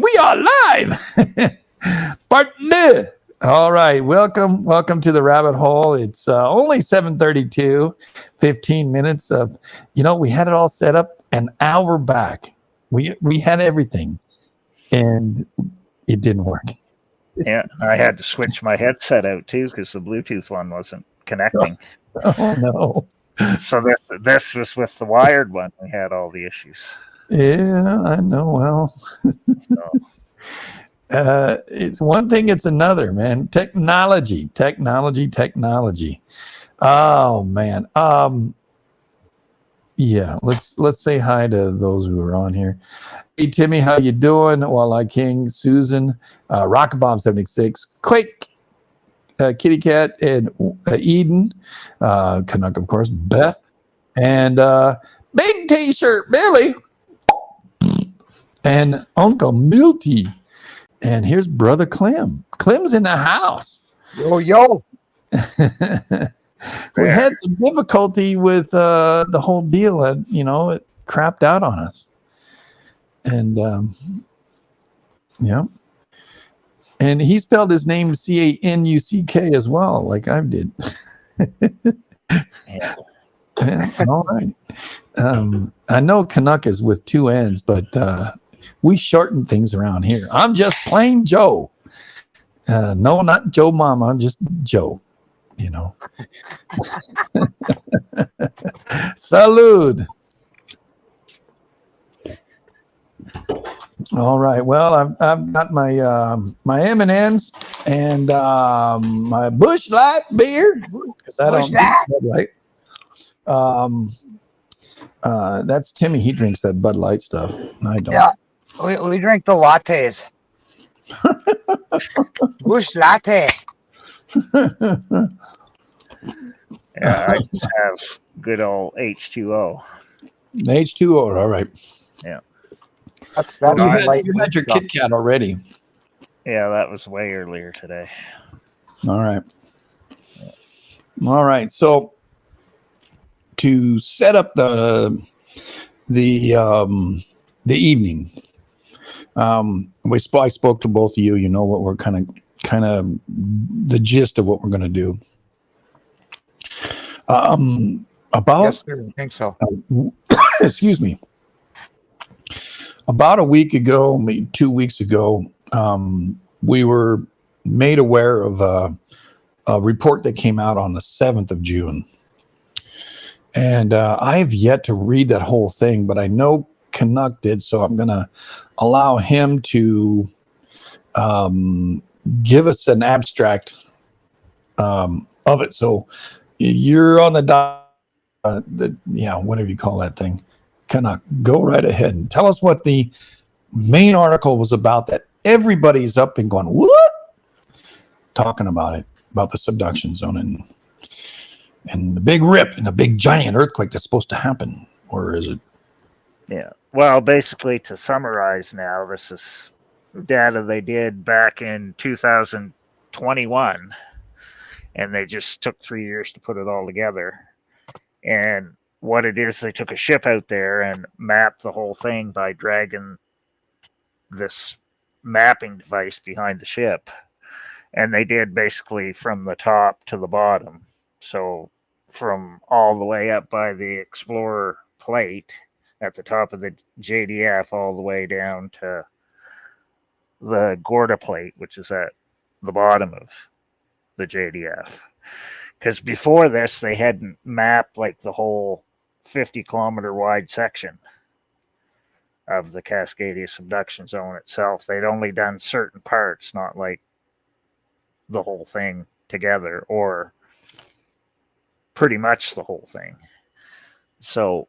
we are live. Part deux. All right, welcome to the rabbit hole. It's only 7:32, 15 minutes of, we had it all set up an hour back. We had everything, and it didn't work. Yeah, I had to switch my headset out too because the Bluetooth one wasn't connecting. Oh no! So this was with the wired one. We had all the issues. Yeah, I know. Well, it's one thing, it's another, man. Technology. Oh man. Yeah, let's say hi to those who are on here. Hey Timmy, how you doing? Walleye King, Susan, Rockabomb 76, Quake, Kitty Cat, and Eden, Canuck, of course, Beth, and Big T-shirt Billy, and Uncle Milty. And here's Brother Clem. Clem's in the house. Yo. We had some difficulty with the whole deal. It crapped out on us. And, yeah. And he spelled his name Canuck as well, like I did. Yeah. All right. I know Canuck is with two N's, but we shorten things around here. I'm just plain Joe. No, not Joe Mama. I'm just Joe. Salud. All right. Well, I've got my M&Ms and my Busch Light beer because I don't drink Bud Light. That's Timmy. He drinks that Bud Light stuff. I don't. Yeah, we drink the lattes. Busch latte. Yeah, I just have good old H2O. H2O. All right. Yeah. That's you had your Kit Kat already. Yeah, that was way earlier today. All right. All right. So to set up the evening, I spoke to both of you. You know what we're kind of the gist of what we're going to do. Yes, sir, I think so. Excuse me. About a week ago, maybe 2 weeks ago, we were made aware of a report that came out on the 7th of June. And I have yet to read that whole thing, but I know Canuck did, so I'm going to allow him to give us an abstract of it. So you're on whatever you call that thing. Canuck, go right ahead and tell us what the main article was about that everybody's up and going, what? Talking about it, about the subduction zone and the big rip and the big giant earthquake that's supposed to happen. Or is it? Yeah. Well, basically, to summarize now, this is data they did back in 2021, and they just took 3 years to put it all together. And what it is, they took a ship out there and mapped the whole thing by dragging this mapping device behind the ship. And they did basically from the top to the bottom. So from all the way up by the Explorer plate at the top of the JDF all the way down to the Gorda plate, which is at the bottom of the JDF. Because before this, they hadn't mapped like the whole 50-kilometer wide section of the Cascadia subduction zone itself. They'd only done certain parts, not like the whole thing together, or pretty much the whole thing. So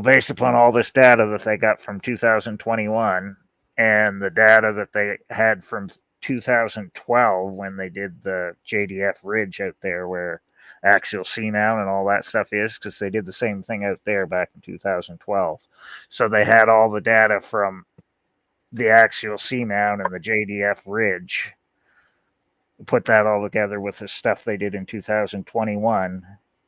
based upon all this data that they got from 2021 and the data that they had from 2012 when they did the JDF ridge out there where axial seamount and all that stuff is, because they did the same thing out there back in 2012. So they had all the data from the axial seamount and the JDF ridge, put that all together with the stuff they did in 2021.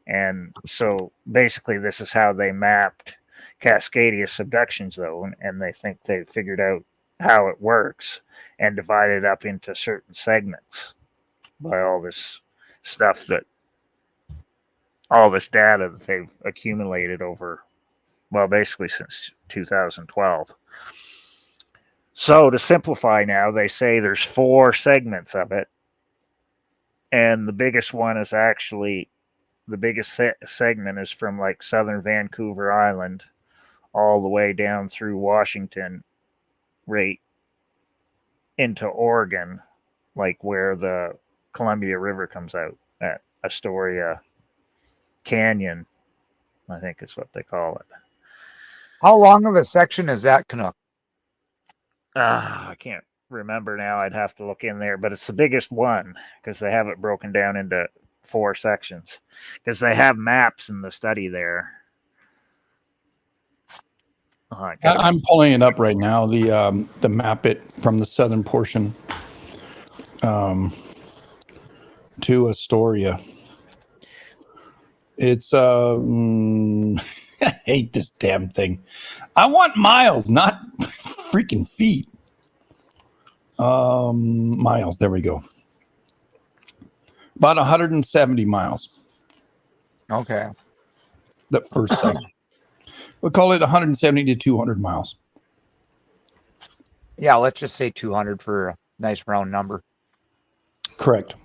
And so basically this is how they mapped Cascadia subduction zone, and they think they figured out how it works and divide it up into certain segments by all this stuff all this data that they've accumulated over, well, basically since 2012. So to simplify now, they say there's 4 segments of it. And the biggest one is actually, the biggest segment is from like southern Vancouver Island all the way down through Washington, right into Oregon, like where the Columbia River comes out at Astoria Canyon, I think is what they call it. How long of a section is that, Canuck? I can't remember now. I'd have to look in there, but it's the biggest one because they have it broken down into 4 sections because they have maps in the study there. I'm pulling it up right now. The map from the southern portion to Astoria. It's I hate this damn thing. I want miles, not freaking feet. Miles. There we go. About 170 miles. Okay. The first section. We'll call it 170 to 200 miles. Yeah, let's just say 200 for a nice round number. Correct.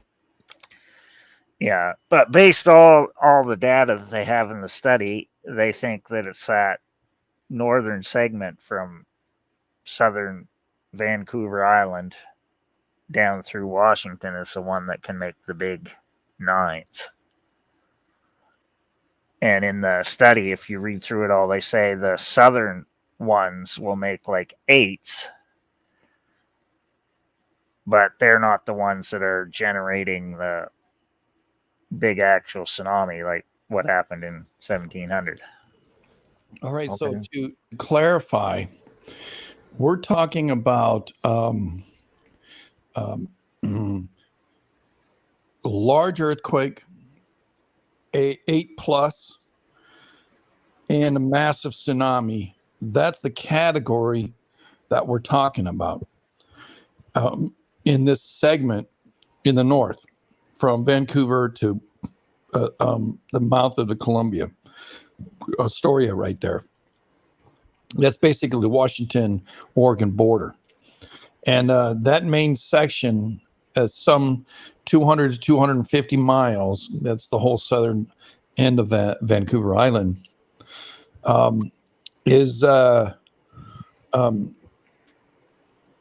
Yeah, but based all the data that they have in the study, they think that it's that northern segment from southern Vancouver Island down through Washington is the one that can make the big 9s. And in the study, if you read through it all, they say the southern ones will make like 8s, but they're not the ones that are generating the big actual tsunami like what happened in 1700. All right. Okay. So to clarify, we're talking about large earthquake, 8+, and a massive tsunami. That's the category that we're talking about in this segment in the north, from Vancouver to the mouth of the Columbia, Astoria, right there. That's basically the Washington-Oregon border. And that main section, some 200 to 250 miles, that's the whole southern end of Vancouver Island,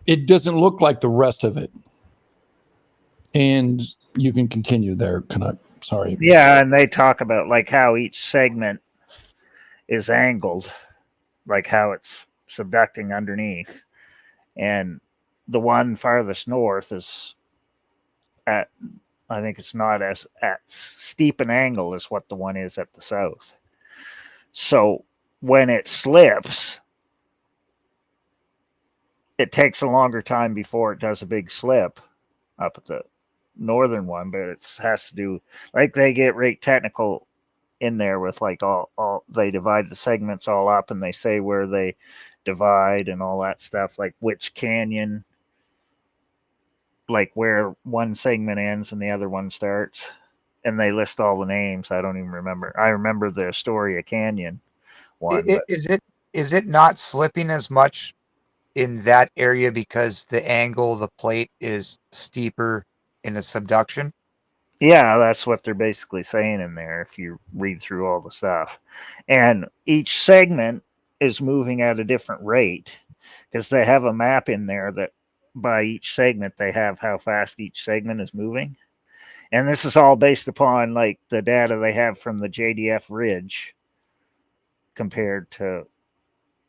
it doesn't look like the rest of it. And you can continue there, Canuck. Sorry. Yeah, and they talk about like how each segment is angled, like how it's subducting underneath. And the one farthest north is at, I think it's not as at steep an angle as what the one is at the south. So when it slips, it takes a longer time before it does a big slip up at the northern one, but it has to do, like, they get right technical in there with like all they divide the segments all up and they say where they divide and all that stuff, like which canyon, like where one segment ends and the other one starts, and they list all the names. I don't even remember. I remember the Astoria Canyon one. Is it not slipping as much in that area because the angle of the plate is steeper in the subduction? Yeah, that's what they're basically saying in there if you read through all the stuff. And each segment is moving at a different rate because they have a map in there that by each segment they have how fast each segment is moving. And this is all based upon like the data they have from the JDF ridge compared to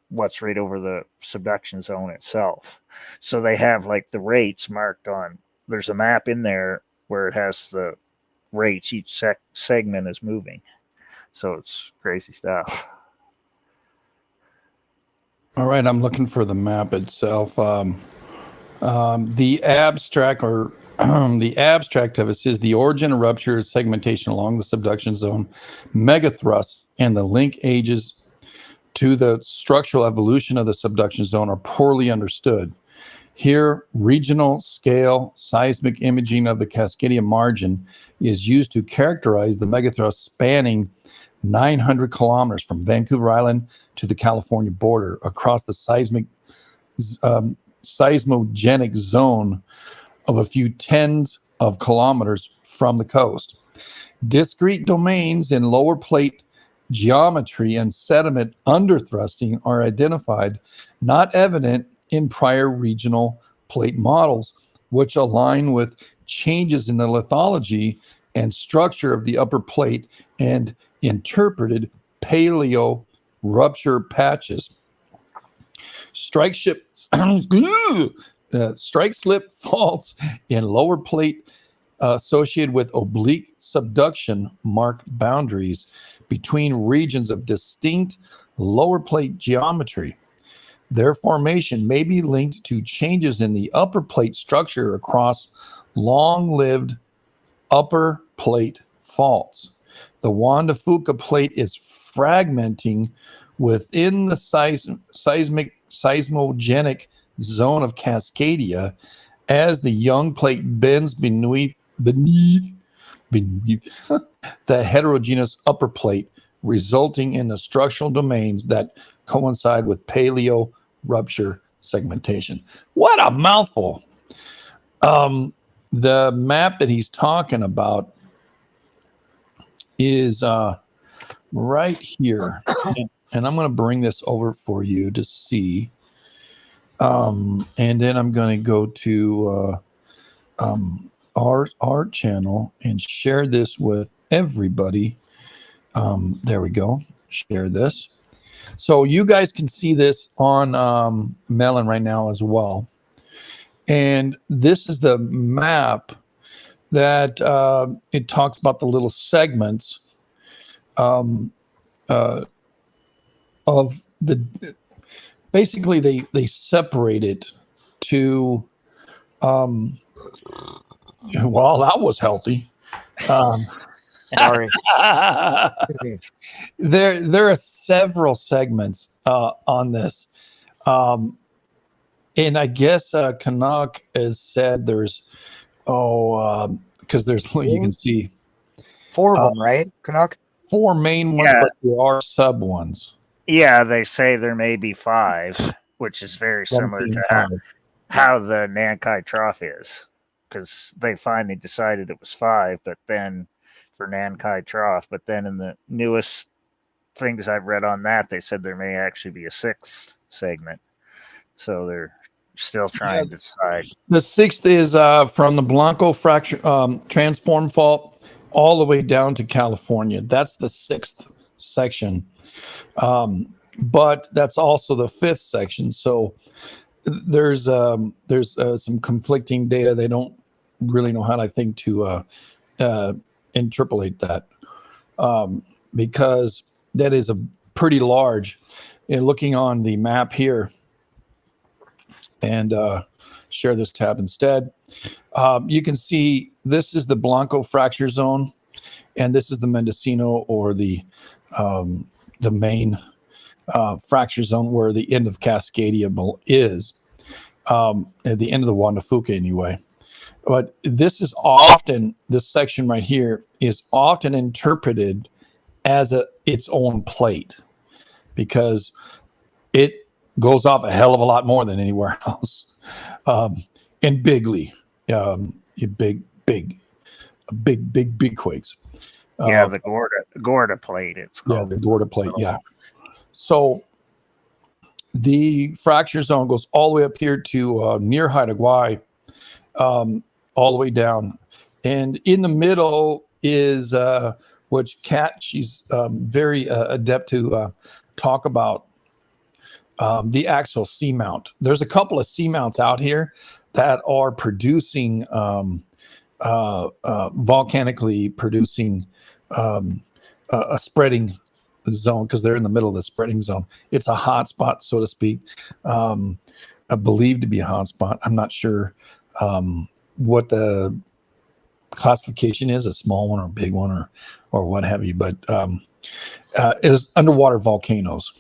what's right over the subduction zone itself. So they have like the rates marked on, there's a map in there where it has the rates each segment is moving. So it's crazy stuff. All right, I'm looking for the map itself. The abstract or the abstract of it says the origin of rupture is segmentation along the subduction zone, megathrusts, and the link ages to the structural evolution of the subduction zone are poorly understood. Here, regional scale seismic imaging of the Cascadia margin is used to characterize the megathrust spanning 900 kilometers from Vancouver Island to the California border across the seismogenic zone of a few tens of kilometers from the coast. Discrete domains in lower plate geometry and sediment underthrusting are identified, not evident in prior regional plate models, which align with changes in the lithology and structure of the upper plate and interpreted paleo rupture patches. Strike slip faults in lower plate associated with oblique subduction mark boundaries between regions of distinct lower plate geometry. Their formation may be linked to changes in the upper plate structure across long-lived upper plate faults. The Juan de Fuca plate is fragmenting within the seismogenic zone of Cascadia as the young plate bends beneath the heterogeneous upper plate, resulting in the structural domains that coincide with paleo rupture segmentation. What a mouthful. The map that he's talking about is right here. And I'm going to bring this over for you to see. And then I'm going to go to our channel and share this with everybody. There we go. Share this. So you guys can see this on Melon right now as well. And this is the map that it talks about the little segments of the, basically they separate it to, well, that was healthy. Sorry. There are several segments on this. And I guess Canuck has said there's, because there's, you can see 4 of them, right, Canuck? 4 main ones, Yeah. but there are sub ones. Yeah, they say there may be 5, which is very similar to how the Nankai Trough is, because they finally decided it was 5, but then for Nankai Trough, but then in the newest things I've read on that, they said there may actually be a 6th segment. So they're still trying to decide. The 6th is from the Blanco fracture transform fault all the way down to California. That's the 6th section. But that's also the 5th section. So there's some conflicting data. They don't really know how to think to interpolate that, because that is a pretty large. And looking on the map here, and share this tab instead, you can see this is the Blanco fracture zone, and this is the Mendocino, or the main fracture zone where the end of Cascadia is, at the end of the Juan de Fuca anyway. But this is often, this section right here is often interpreted as its own plate, because it goes off a hell of a lot more than anywhere else, and bigly, big quakes. Yeah, the Gorda plate. It's called. Yeah, the Gorda plate. Yeah. So the fracture zone goes all the way up here to near Haida Gwaii, all the way down, and in the middle is which Kat, she's very adept to talk about. The actual seamount. There's a couple of seamounts out here that are producing, volcanically producing a spreading zone, because they're in the middle of the spreading zone. It's a hot spot, so to speak. I believe to be a hot spot. I'm not sure what the classification is, a small one or a big one, or what have you, but it is underwater volcanoes.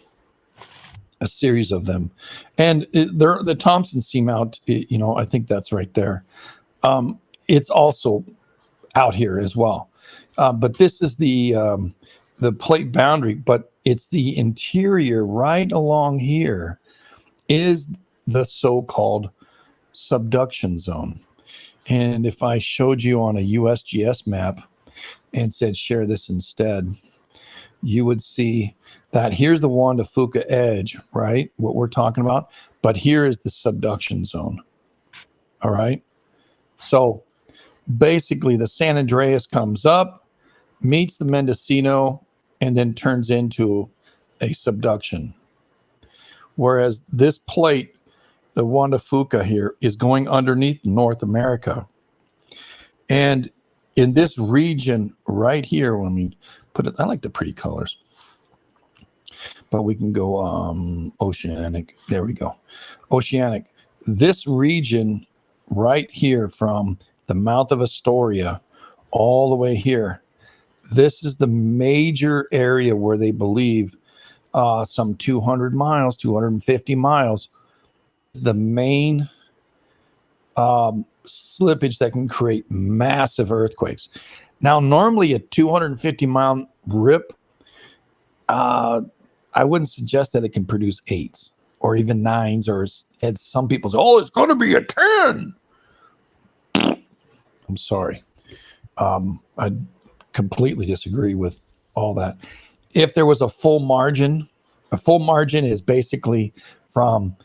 a series of them. And they're the Thompson seamount, I think that's right there. It's also out here as well. But this is the plate boundary, but it's the interior right along here is the so-called subduction zone. And if I showed you on a USGS map and said share this instead, you would see that here's the Juan de Fuca edge, right? What we're talking about. But here is the subduction zone. All right. So basically the San Andreas comes up, meets the Mendocino, and then turns into a subduction. Whereas this plate, the Juan de Fuca here, is going underneath North America. And in this region right here, when we put it, I like the pretty colors, but we can go oceanic. There we go. Oceanic. This region right here from the mouth of Astoria all the way here, this is the major area where they believe some 200 miles, 250 miles, the main slippage that can create massive earthquakes. Now, normally a 250-mile rip, I wouldn't suggest that it can produce 8s or even 9s, or as some people say, oh, it's going to be a 10. I'm sorry. I completely disagree with all that. If there was a full margin is basically from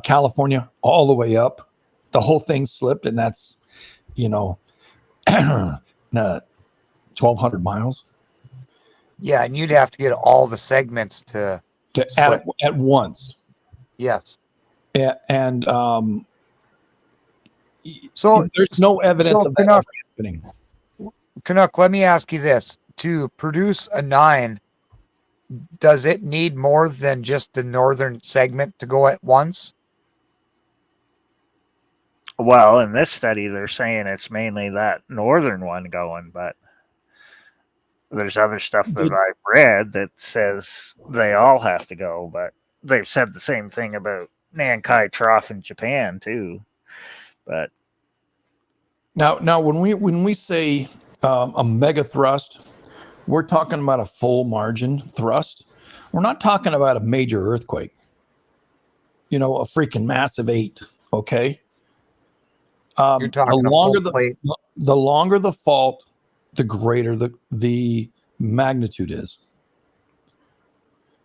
California all the way up. The whole thing slipped, and that's, 1,200 miles. Yeah, and you'd have to get all the segments to slip. At once. Yes. And So there's no evidence of that ever happening. Canuck, let me ask you this. To produce a 9, does it need more than just the northern segment to go at once? Well, in this study, they're saying it's mainly that northern one going, but there's other stuff that I've read that says they all have to go, but they've said the same thing about Nankai Trough in Japan too. But now when we say a mega thrust, we're talking about a full margin thrust. We're not talking about a major earthquake. A freaking massive 8. Okay. You're talking the longer the fault, the greater the magnitude is.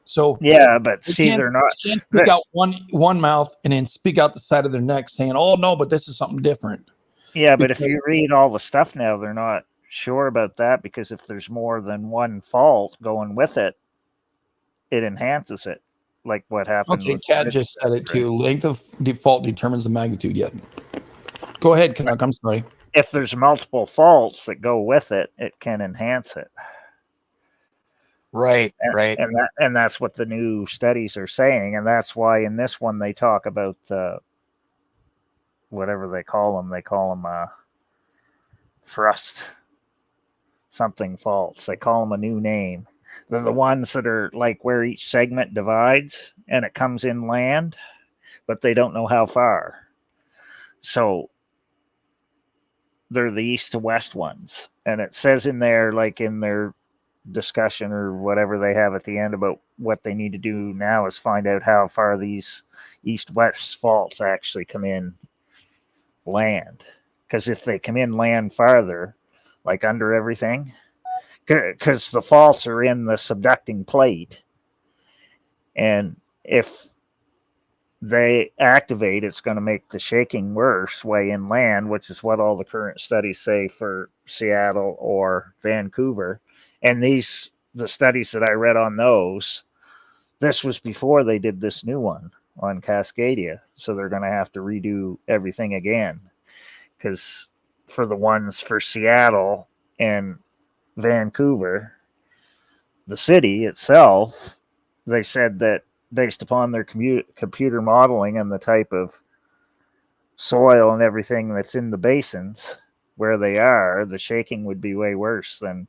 So yeah, but see, they're not. They can't speak out one mouth and then speak out the side of their neck saying, "Oh no, but this is something different." Yeah, but if you read all the stuff now, they're not sure about that, because if there's more than one fault going with it, it enhances it. Like what happened. Okay, Kat just said it too. Length of default determines the magnitude. Yeah. Go ahead, Canuck. I'm sorry. If there's multiple faults that go with it, it can enhance it. Right, right. And that's what the new studies are saying. And that's why in this one they talk about whatever they call them thrust something faults. They call them a new name. They're the ones that are like where each segment divides and it comes inland, but they don't know how far. So they're the east to west ones. And it says in there, like in their discussion or whatever they have at the end about what they need to do now is find out how far these east-west faults actually come in land. Because if they come in land farther, like under everything, because the faults are in the subducting plate, and if they activate, it's going to make the shaking worse way inland, which is what all the current studies say for Seattle or Vancouver. And the studies that I read on those, this was before they did this new one on Cascadia. So they're going to have to redo everything again. Because for the ones for Seattle and Vancouver, the city itself, they said that based upon their computer modeling and the type of soil and everything that's in the basins where they are, the shaking would be way worse than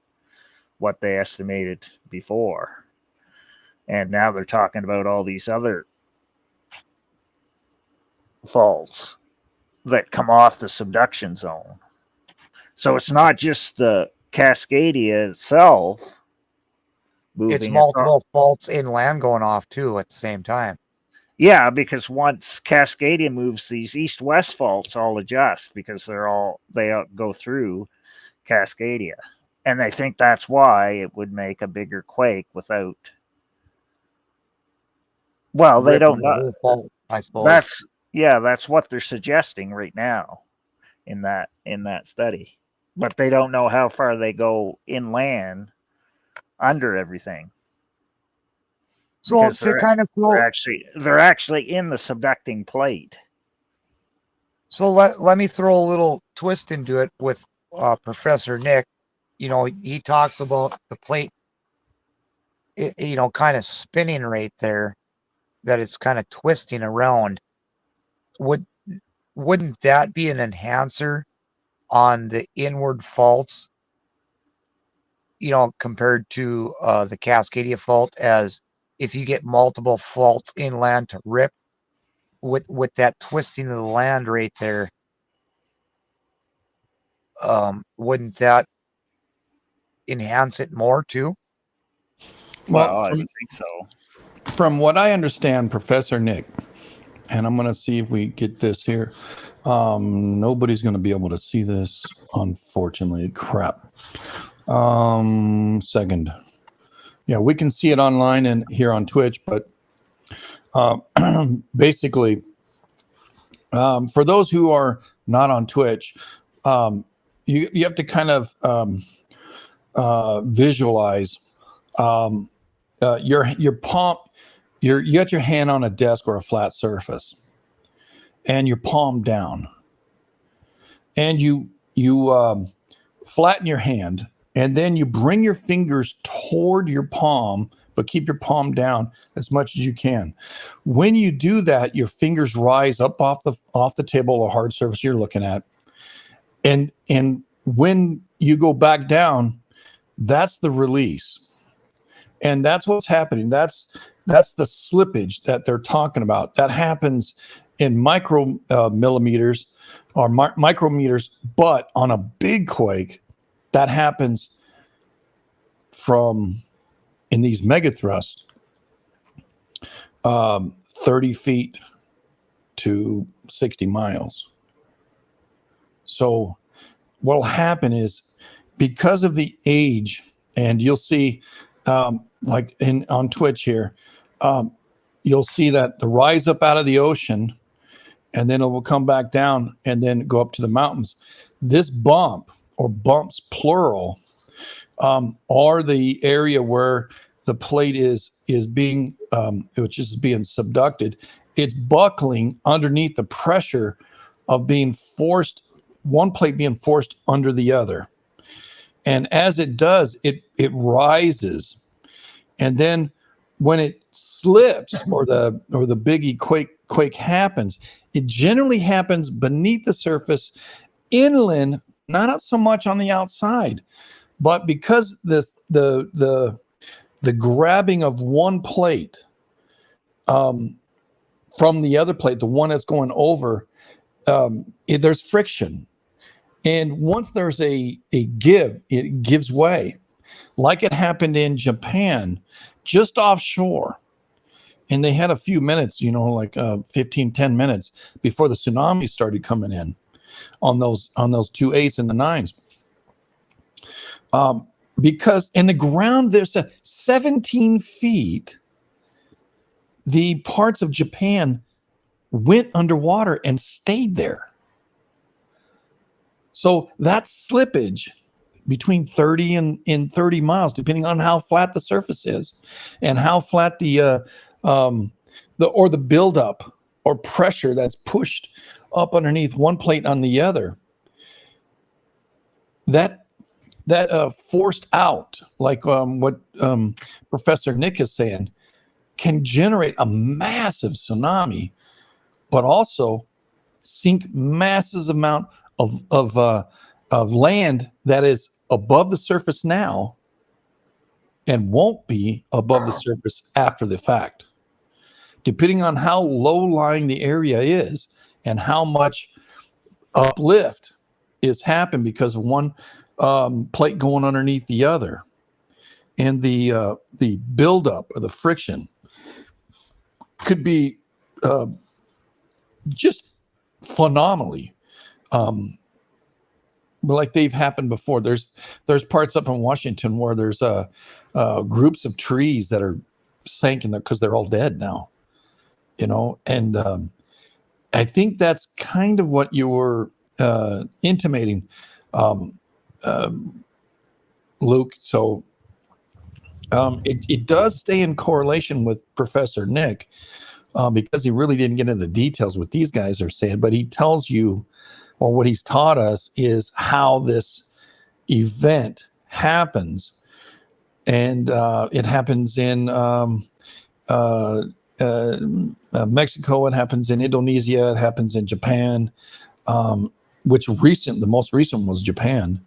what they estimated before. And now they're talking about all these other faults that come off the subduction zone. So it's not just the Cascadia itself moving. It's multiple faults inland going off too at the same time. Yeah, because once Cascadia moves, these east-west faults all adjust because they go through Cascadia, and they think that's why it would make a bigger quake without. Well, they don't know. Fault, I suppose. That's what they're suggesting right now in that study, but they don't know how far they go inland under everything. So to kind of they're actually in the subducting plate. So let me throw a little twist into it with Professor Nick. You know, he talks about the plate, kind of spinning right there, that it's kind of twisting around. Wouldn't that be an enhancer on the inward faults, compared to the Cascadia fault, as if you get multiple faults inland to rip with that twisting of the land right there, wouldn't that enhance it more too? Well, I would think so. From what I understand, Professor Nick, and I'm going to see if we get this here. Nobody's going to be able to see this, unfortunately. Crap. Second. Yeah, we can see it online and here on Twitch, but basically, for those who are not on Twitch, you have to kind of visualize your palm. You got your hand on a desk or a flat surface, and your palm down, and you flatten your hand, and then you bring your fingers toward your palm, but keep your palm down as much as you can. When you do that, your fingers rise up off the table or hard surface you're looking at, and when you go back down, that's the release, and that's what's happening. That's the slippage that they're talking about. That happens in millimeters or micrometers, but on a big quake, that happens in these megathrusts, 30 feet to 60 miles. So what'll happen is, because of the age, and you'll see like on Twitch here, you'll see that the rise up out of the ocean, and then it will come back down and then go up to the mountains. This bump, or bumps plural, are the area where the plate is being, which is being subducted. It's buckling underneath the pressure of being forced, one plate being forced under the other. And as it does, it rises. And then when it slips, or the biggie quake happens, it generally happens beneath the surface, inland, not so much on the outside. But because the grabbing of one plate from the other plate, the one that's going over, there's friction. And once there's a give, it gives way, like it happened in Japan, just offshore. And they had a few minutes, like 10 minutes before the tsunami started coming in on those 2 8s and the 9s. Because in the ground, there's 17 feet, the parts of Japan went underwater and stayed there. So that slippage between 30 and 30 miles, depending on how flat the surface is and how flat the buildup or pressure that's pushed up underneath one plate on the other, that forced out, like what Professor Nick is saying, can generate a massive tsunami, but also sink massive amount of land that is above the surface now and won't be above the surface after the fact, depending on how low lying the area is and how much uplift is happened because of one plate going underneath the other, and the buildup or the friction could be just phenomenally like they've happened before. There's parts up in Washington where there's groups of trees that are sinking because they're all dead now, and I think that's kind of what you were intimating, Luke. So it does stay in correlation with Professor Nick, because he really didn't get into the details what these guys are saying, but he tells you, or what he's taught us is how this event happens. And it happens in Mexico, it happens in Indonesia, it happens in Japan, the most recent was Japan.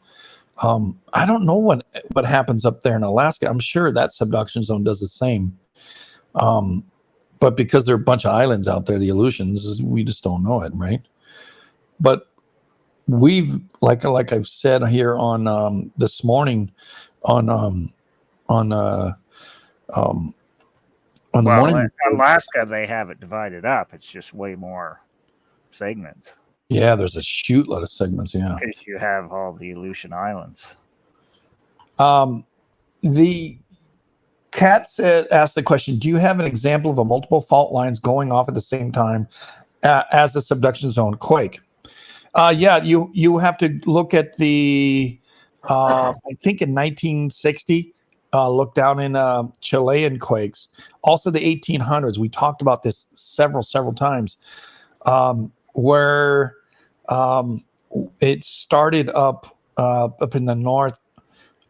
I don't know what happens up there in Alaska. I'm sure that subduction zone does the same. But because there are a bunch of islands out there, the Aleutians, we just don't know it, right? But we've, like I've said here on this morning on the morning. In Alaska, they have it divided up. It's just way more segments. Yeah, there's a shoot lot of segments. Yeah, because you have all the Aleutian Islands. The Cat asked the question: do you have an example of a multiple fault lines going off at the same time as a subduction zone quake? Yeah, you have to look at the I think in 1960. Look down in Chilean quakes. Also the 1800s. We talked about this several times, where it started up in the north,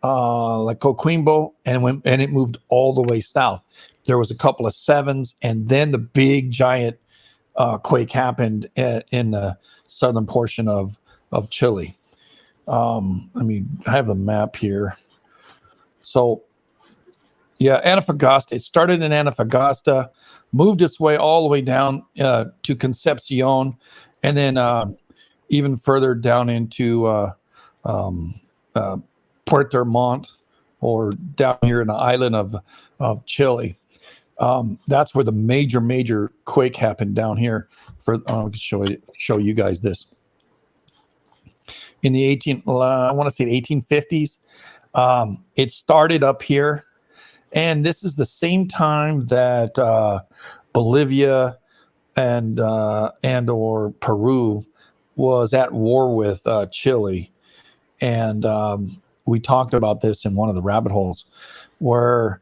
like Coquimbo, and it moved all the way south. There was a couple of 7s, and then the big giant quake happened in the southern portion of Chile. I have the map here. So, yeah, Antofagasta. It started in Antofagasta, moved its way all the way down to Concepcion, and then even further down into Puerto Montt, or down here in the island of Chile. That's where the major quake happened down here. I'll show you guys this. In the 1850s, it started up here, and this is the same time that Bolivia and or Peru was at war with Chile, and we talked about this in one of the rabbit holes, where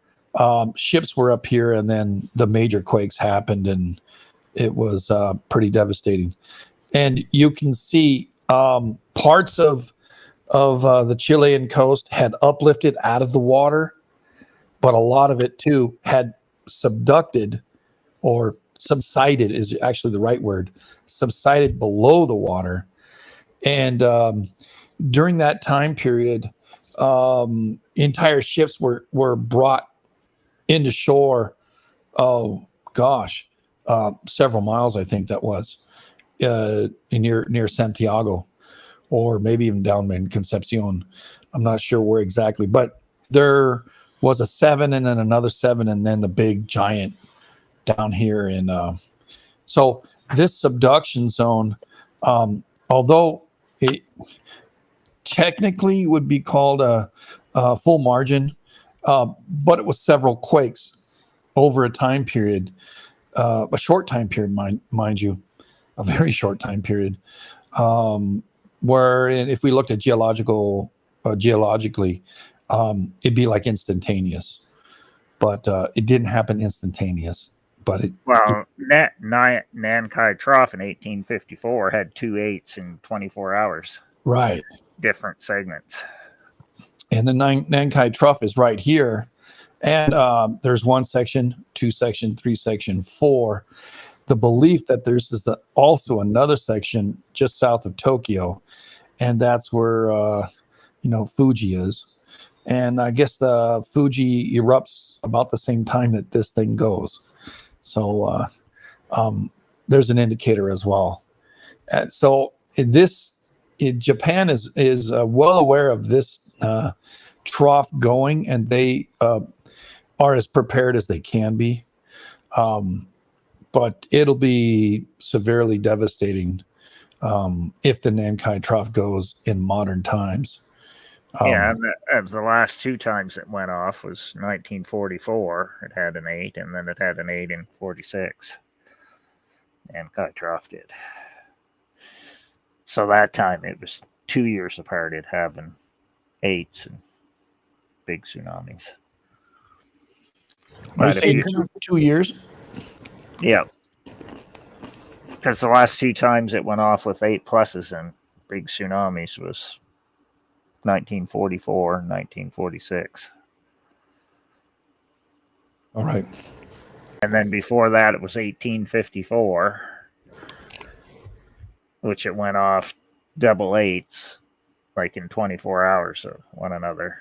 ships were up here, and then the major quakes happened, and it was pretty devastating. And you can see parts of the Chilean coast had uplifted out of the water, but a lot of it too had subducted, or subsided is actually the right word, subsided below the water. And during that time period, entire ships were brought into shore. Oh gosh, several miles, I think that was, near Santiago, or maybe even down in Concepcion. I'm not sure where exactly, but there was a 7 and then another 7 and then the big giant down here. And so this subduction zone, although it technically would be called a full margin, but it was several quakes over a time period, a short time period, mind you, a very short time period, where if we looked at geologically, it'd be like instantaneous, but it didn't happen instantaneous. But Nankai Trough in 1854 had 2 8s in 24 hours. Right. Different segments. And the Nankai Trough is right here. And there's 1 section, 2 section, 3 section, 4. The belief that there's also another section just south of Tokyo, and that's where Fuji is. And I guess the Fuji erupts about the same time that this thing goes. So there's an indicator as well. Japan is well aware of this trough going, and they are as prepared as they can be. But it'll be severely devastating if the Nankai Trough goes in modern times. Yeah, and the last two times it went off was 1944. It had an 8, and then it had an 8 in 46. Nankai Trough did. So that time it was 2 years apart. It having 8s and big tsunamis. But if 2 years. Yeah. Because the last two times it went off with 8 pluses and big tsunamis was 1944 and 1946. All right. And then before that, it was 1854, which it went off double 8s, like in 24 hours of one another.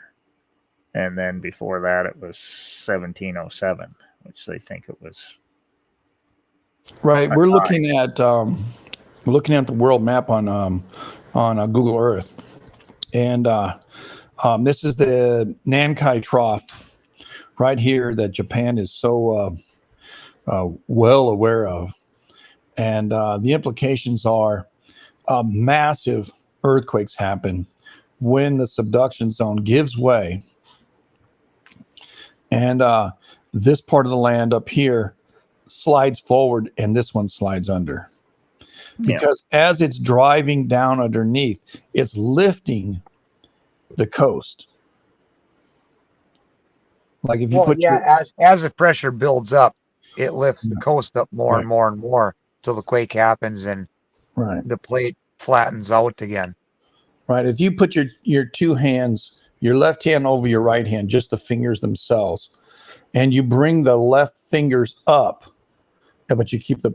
And then before that, it was 1707, which they think it was. Right. We're looking at the world map on Google Earth, and this is the Nankai Trough right here that Japan is so well aware of, and the implications are massive earthquakes happen when the subduction zone gives way, and this part of the land up here slides forward and this one slides under, because as it's driving down underneath, it's lifting the coast. Like if you as the pressure builds up, it lifts the coast up more and more and more till the quake happens and the plate flattens out again. Right. If you put your two hands, your left hand over your right hand, just the fingers themselves, and you bring the left fingers up, but you keep the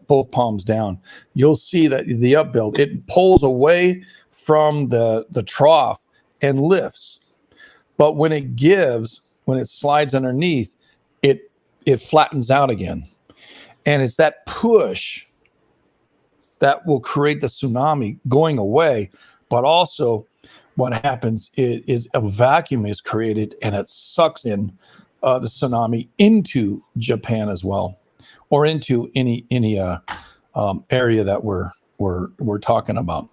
both palms down, you'll see that the upbuild, it pulls away from the trough and lifts. But when it slides underneath, it flattens out again. And it's that push that will create the tsunami going away. But also what happens is a vacuum is created and it sucks in the tsunami into Japan as well, or into any area that we're talking about.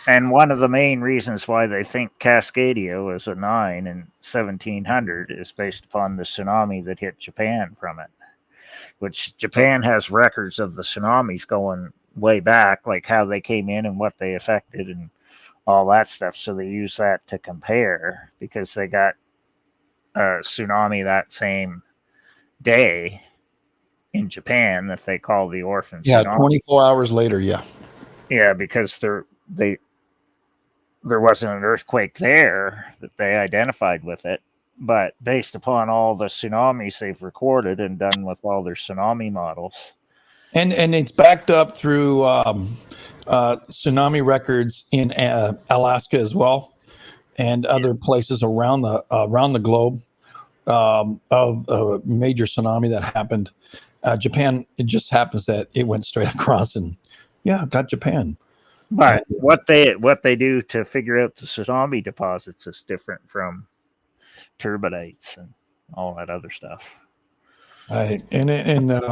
And one of the main reasons why they think Cascadia was a 9 in 1700 is based upon the tsunami that hit Japan from it, which Japan has records of the tsunamis going way back, like how they came in and what they affected and all that stuff. So they use that to compare, because they got a tsunami that same day in Japan that they call the orphan tsunami. 24 hours later. Yeah, because there wasn't an earthquake there that they identified with it, but based upon all the tsunamis they've recorded and done with all their tsunami models, and it's backed up through tsunami records in Alaska as well, and other places around the globe of a major tsunami that happened. Japan, it just happens that it went straight across and got Japan. But what they do to figure out the tsunami deposits is different from turbidites and all that other stuff. Right, and I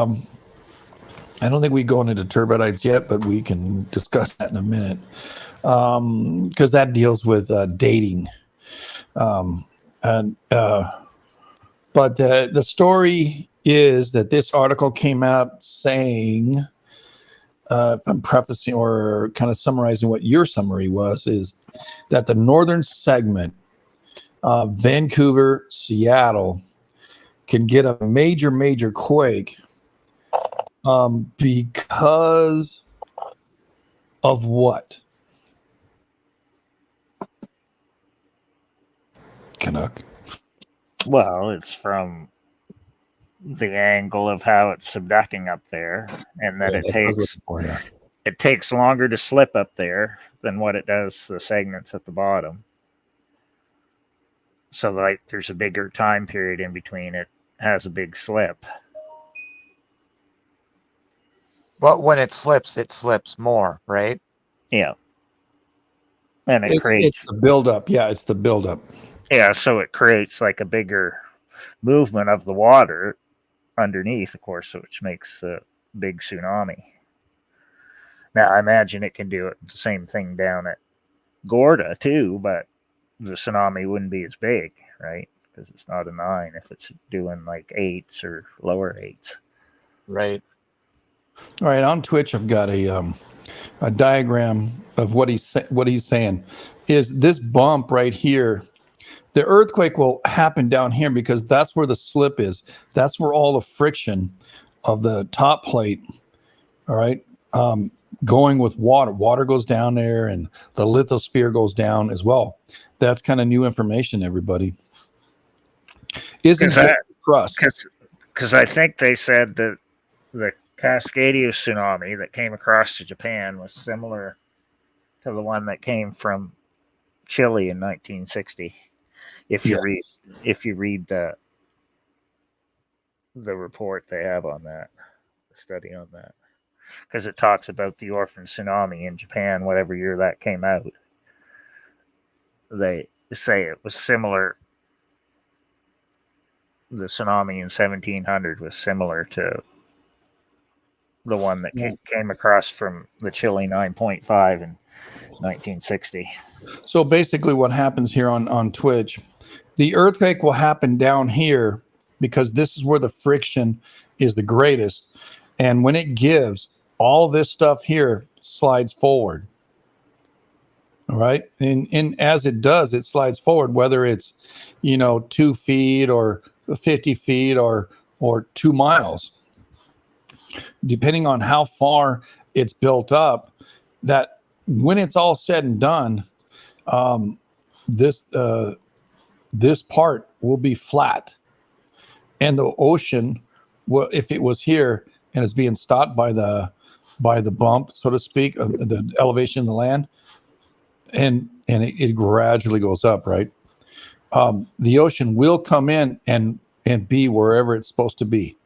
don't think we go into turbidites yet, but we can discuss that in a minute, because that deals with dating. But the story is that this article came out saying, if I'm prefacing or kind of summarizing what your summary was, is that the northern segment of Vancouver, Seattle, can get a major quake because of what? Canuck. Well, it's from the angle of how it's subducting up there, and that it takes longer to slip up there than what it does the segments at the bottom. So like there's a bigger time period in between. It has a big slip. But when it slips more, right? Yeah. And it It's creates, the buildup. Yeah, it's the buildup. yeah, so it creates like a bigger movement of the water underneath, of course, which makes a big tsunami. Now, I imagine it can do the same thing down at Gorda too, but the tsunami wouldn't be as big, right? Because it's not a 9 if it's doing like 8s or lower 8s. Right. All right, on Twitch, I've got a diagram of what he's saying. Is this bump right here? The earthquake will happen down here because that's where the slip is. That's where all the friction of the top plate, all right, going with water. Water goes down there, and the lithosphere goes down as well. That's kind of new information, everybody. Isn't just trust. Because I think they said that the Cascadia tsunami that came across to Japan was similar to the one that came from Chile in 1960. If you read the report they have on that, the study on that, because it talks about the orphan tsunami in Japan, whatever year that came out. They say it was similar. The tsunami in 1700 was similar to the one that came across from the Chile 9.5 in 1960. So basically what happens here on Twitch, the earthquake will happen down here because this is where the friction is the greatest. And when it gives, all this stuff here slides forward. All right. And as it does, it slides forward, whether it's, 2 feet or 50 feet or 2 miles. Depending on how far it's built up, that when it's all said and done, this part will be flat, and the ocean will, if it was here and it's being stopped by the bump, so to speak, the elevation of the land, and it gradually goes up, right? The ocean will come in and be wherever it's supposed to be,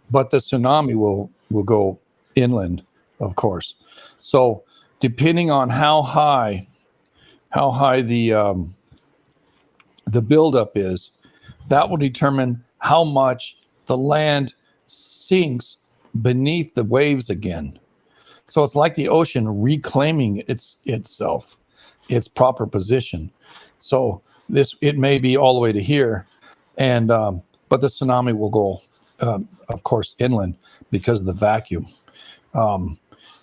but the tsunami will go inland, of course. So depending on how high the buildup is, that will determine how much the land sinks beneath the waves again. So it's like the ocean reclaiming itself, its proper position. So it may be all the way to here, and but the tsunami will go, of course, inland because of the vacuum.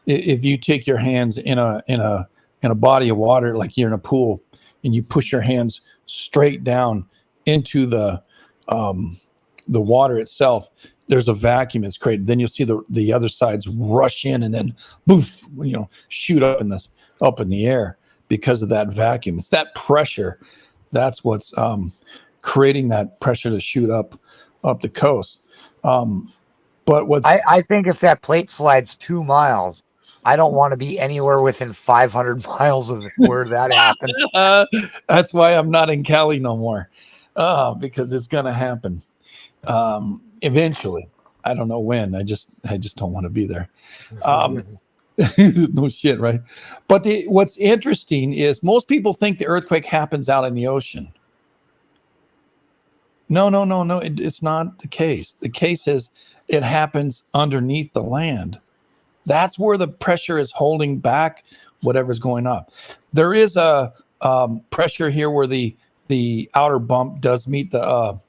If you take your hands in a body of water, like you're in a pool, and you push your hands straight down into the water itself, there's a vacuum that's created. Then you'll see the other sides rush in and then boof, shoot up in the air because of that vacuum. It's that pressure. That's what's creating that pressure to shoot up the coast. But I think if that plate slides 2 miles, I don't want to be anywhere within 500 miles of where that happens. That's why I'm not in Cali no more, because it's going to happen eventually. I don't know when. I just don't want to be there. No shit, right? But what's interesting is most people think the earthquake happens out in the ocean. No. It's not the case. The case is it happens underneath the land. That's where the pressure is holding back whatever's going up. There is a pressure here where the outer bump does meet the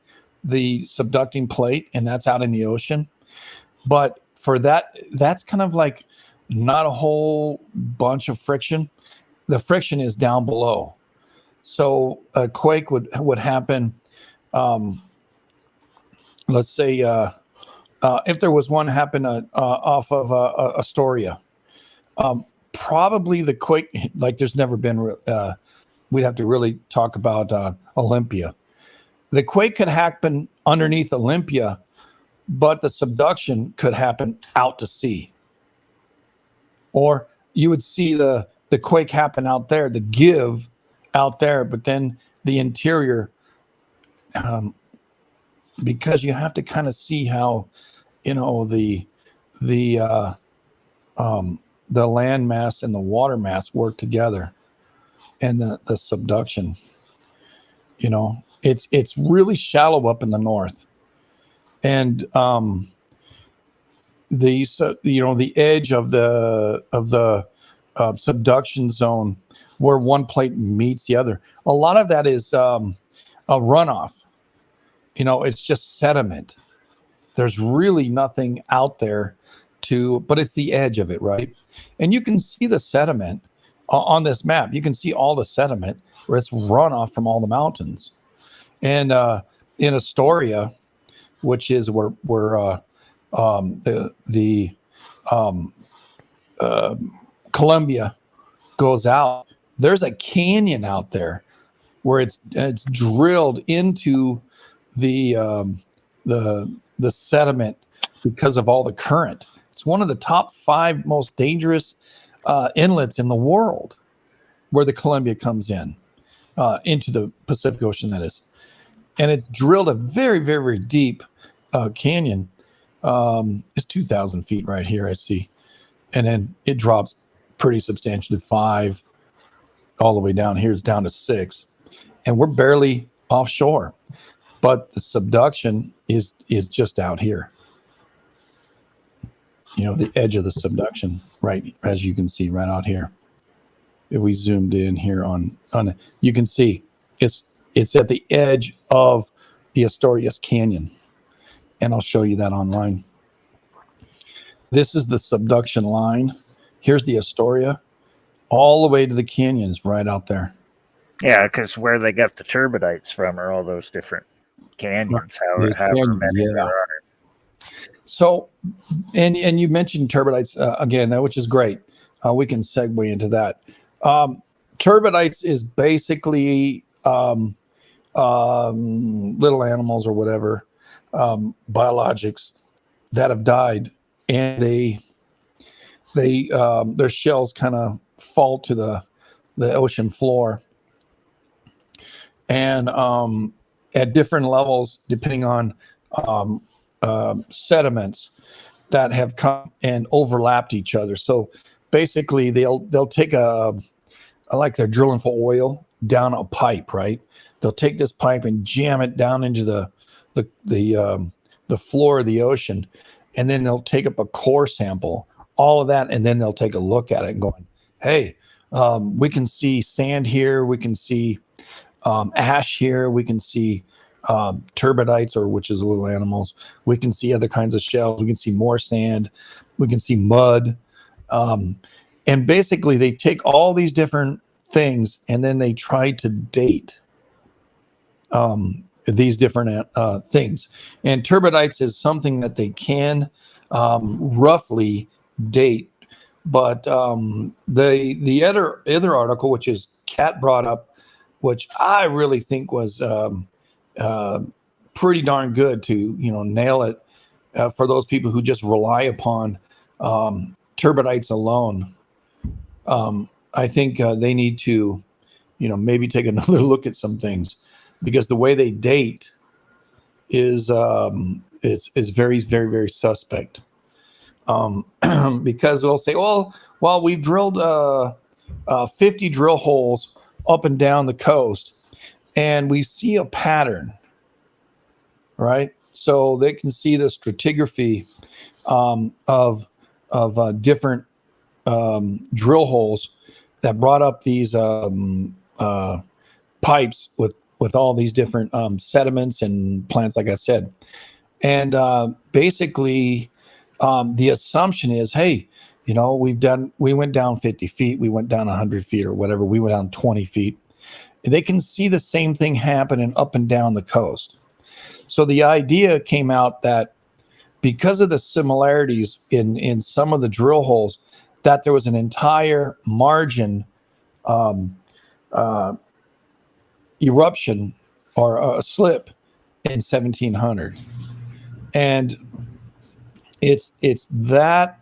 subducting plate, and that's out in the ocean. But for that's kind of like not a whole bunch of friction. The friction is down below. So a quake would happen. Let's say if there was one happen off of Astoria, probably the quake, like there's never been, we'd have to really talk about Olympia. The quake could happen underneath Olympia, but the subduction could happen out to sea. Or you would see the quake happen out there, the give out there, but then the interior, because you have to kind of see how, the the land mass and the water mass work together, and the subduction. It's really shallow up in the north, and the edge of the subduction zone where one plate meets the other. A lot of that is a runoff. It's just sediment. There's really nothing out there but it's the edge of it, right? And you can see the sediment on this map. You can see all the sediment where it's runoff from all the mountains. And in Astoria, which is where the Columbia goes out, there's a canyon out there where it's drilled into the sediment because of all the current. It's one of the top 5 most dangerous inlets in the world, where the Columbia comes in into the Pacific Ocean, that is. And it's drilled a very, very, very deep canyon. It's 2,000 feet right here, I see. And then it drops pretty substantially, 5 all the way down here. It's down to 6. And we're barely offshore. But the subduction is just out here. The edge of the subduction, right, as you can see right out here. If we zoomed in here on you can see it's at the edge of the Astoria Canyon. And I'll show you that online. This is the subduction line. Here's the Astoria. All the way to the canyon is right out there. Yeah, because where they got the turbidites from are all those different canyons, however many there are. So, and you mentioned turbidites again, which is great. We can segue into that. Turbidites is basically little animals or whatever, biologics that have died, and their shells kind of fall to the ocean floor, and at different levels, depending on sediments that have come and overlapped each other. So basically, they'll take like they're drilling for oil down a pipe, right? They'll take this pipe and jam it down into the floor of the ocean, and then they'll take up a core sample, all of that, and then they'll take a look at it and going, hey, we can see sand here, we can see ash here, we can see turbidites, which is little animals. We can see other kinds of shells. We can see more sand. We can see mud. And basically, they take all these different things and then they try to date these different things. And turbidites is something that they can roughly date. But the other article, which is Kat brought up, which I really think was pretty darn good to nail it for those people who just rely upon turbidites alone. I think they need to maybe take another look at some things, because the way they date is very, very, very suspect. Because they'll say, well, we've drilled 50 drill holes up and down the coast, and we see a pattern, right? So they can see the stratigraphy of different drill holes that brought up these pipes with all these different sediments and plants, like I said. And basically, the assumption is, hey, we went down 50 feet, we went down 100 feet or whatever, we went down 20 feet. And they can see the same thing happening up and down the coast. So the idea came out that because of the similarities in some of the drill holes, that there was an entire margin eruption or a slip in 1700. And it's that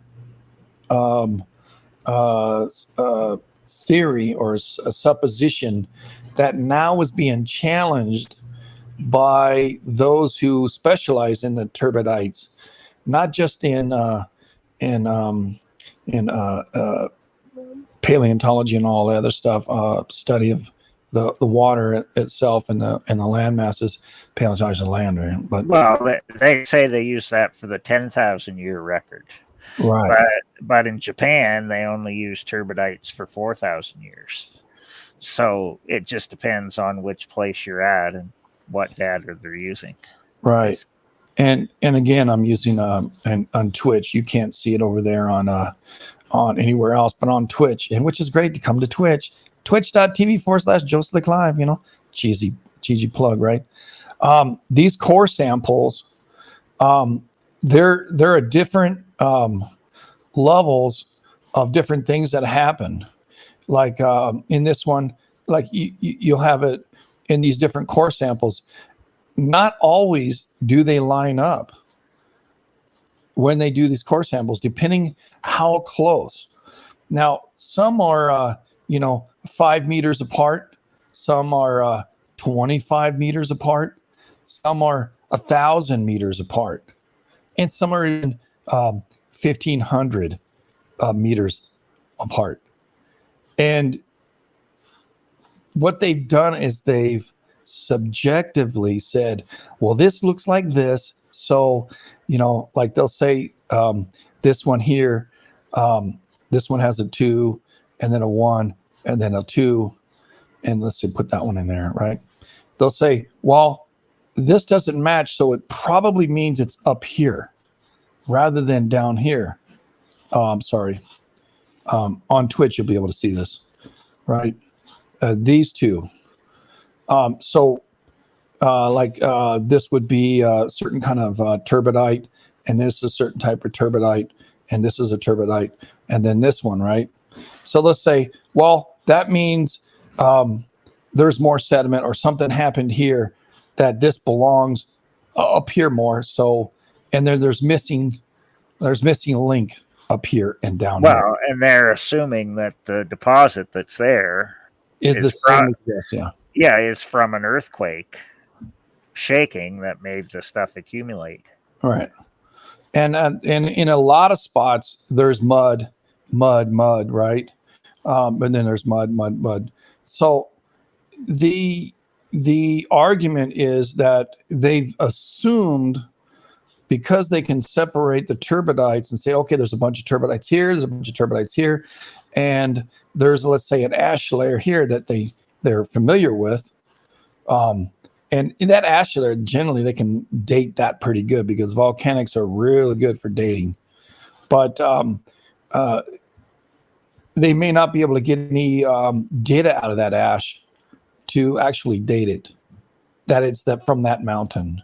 theory or a supposition that now is being challenged by those who specialize in the turbidites, not just in in paleontology and all the other stuff, study of the water itself and the land masses, paleontology and land, right? But Well, they say they use that for the 10,000 year record. right. But in Japan, they only use turbidites for 4,000 years. So it just depends on which place you're at and what data they're using. Right. And again, I'm using and on Twitch. You can't see it over there on anywhere else, but on Twitch, and which is great to come to Twitch, twitch.tv/Joe Slick Live, cheesy plug, right? These core samples, there are different levels of different things that happen. Like in this one, like you'll have it in these different core samples. Not always do they line up when they do these core samples, depending how close. Now, some are, 5 meters apart. Some are 25 meters apart. Some are 1,000 meters apart. And some are even 1,500 meters apart. And what they've done is they've subjectively said, well, this looks like this. So, like they'll say this one here, this one has a 2 and then a 1 and then a 2. And let's say put that one in there, right? They'll say, well, this doesn't match. So it probably means it's up here rather than down here. Sorry. On Twitch, you'll be able to see this, right? These two. So this would be a certain kind of turbidite, and this is a certain type of turbidite, and this is a turbidite, and then this one, right? So let's say, well, that means there's more sediment or something happened here that this belongs up here more. So, and then there's missing a link up here and down here. Well, and they're assuming that the deposit that's there is the same as this, yeah. Yeah, is from an earthquake shaking that made the stuff accumulate. Right. And in a lot of spots, there's mud, right? But then there's mud. So the argument is that they've assumed, because they can separate the turbidites and say, okay, there's a bunch of turbidites here, there's a bunch of turbidites here, and there's, let's say, an ash layer here that they're familiar with. And in that ash layer, generally, they can date that pretty good because volcanics are really good for dating. But they may not be able to get any data out of that ash to actually date it, that it's from that mountain.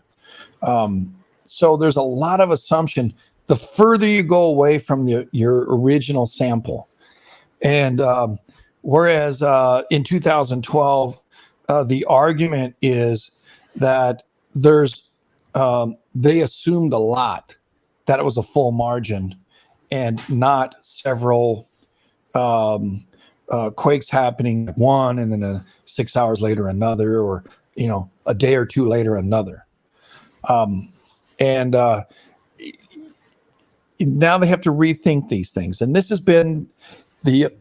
So there's a lot of assumption the further you go away from your original sample. And whereas in 2012, the argument is that they assumed a lot, that it was a full margin and not several quakes happening, one and then 6 hours later another, or a day or two later another. And now they have to rethink these things. And this has been the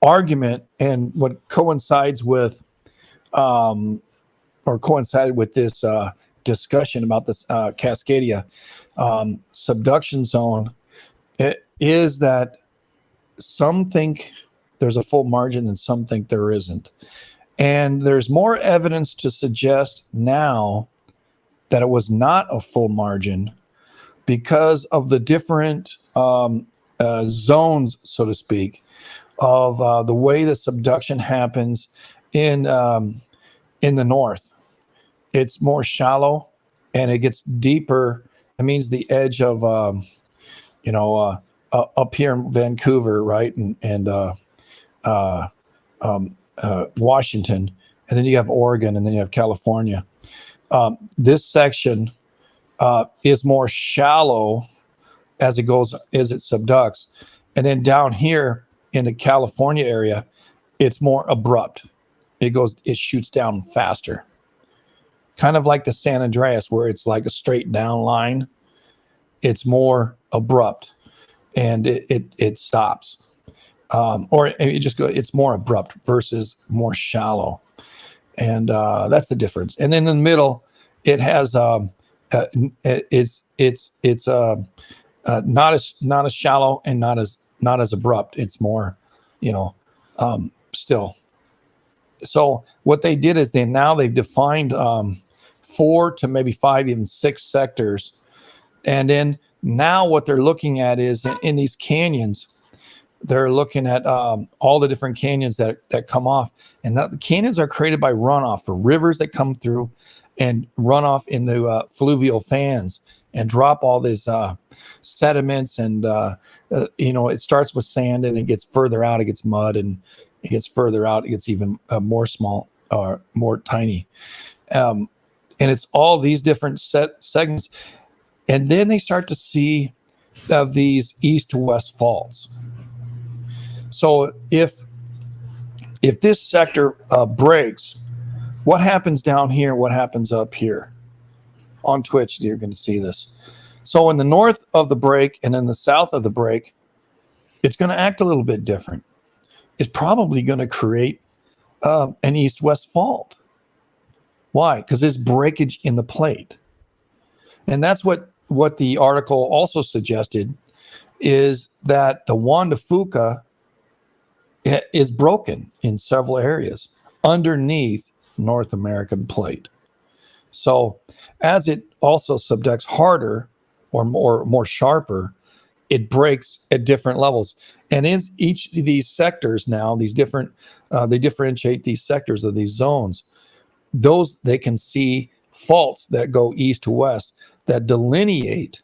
argument, and what coincided with this discussion about this Cascadia subduction zone, it is that some think there's a full margin and some think there isn't. And there's more evidence to suggest now that it was not a full margin because of the different zones, so to speak, of the way the subduction happens in the north. It's more shallow and it gets deeper. It means the edge of up here in Vancouver, right, and Washington, and then you have Oregon, and then you have California. This section is more shallow as it subducts, and then down here in the California area, it's more abrupt. It shoots down faster, kind of like the San Andreas, where it's like a straight down line. it's more abrupt, and it stops, or it just go. It's more abrupt versus more shallow, and that's the difference. And in the middle, it has it's not as shallow and not as abrupt. It's more, still. So what they did is they've defined 4 to maybe 5, even 6 sectors. And then now what they're looking at is in these canyons, they're looking at all the different canyons that come off. And the canyons are created by runoff for rivers that come through and run off into fluvial fans and drop all these sediments. And, it starts with sand and it gets further out, it gets mud, and it gets further out, it gets even more small or more tiny. And it's all these different segments. And then they start to see of these east to west faults. So if this sector breaks, what happens down here? What happens up here? On Twitch, you're going to see this. So in the north of the break and in the south of the break, it's going to act a little bit different. It's probably going to create an east-west fault. Why? Because there's breakage in the plate. And that's what the article also suggested, is that the Juan de Fuca is broken in several areas underneath North American plate. So as it also subducts harder or more sharper, it breaks at different levels. And in each of these sectors now, these different, they differentiate these sectors of these zones. Those, they can see faults that go east to west that delineate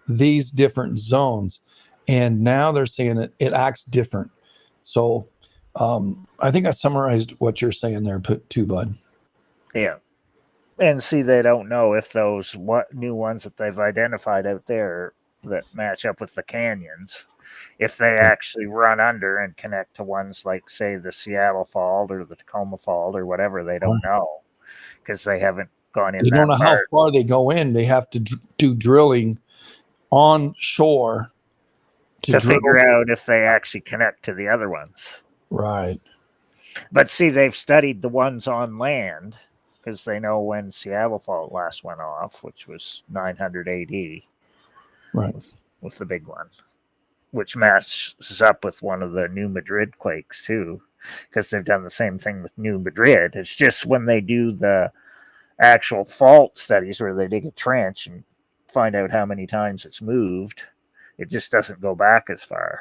these different zones. And now they're saying that it acts different. So I think I summarized what you're saying there too, Bud. Yeah. And see, they don't know if those new ones that they've identified out there that match up with the canyons, if they actually run under and connect to ones like, say, the Seattle Fault or the Tacoma Fault or whatever. They don't know because they haven't gone in. They don't know how far they go in. They have to do drilling on shore to figure out if they actually connect to the other ones. Right. But see, they've studied the ones on land because they know when Seattle Fault last went off, which was 900 AD. Right. With the big one, which matches up with one of the New Madrid quakes too, because they've done the same thing with New Madrid. It's just when they do the actual fault studies where they dig a trench and find out how many times it's moved, it just doesn't go back as far.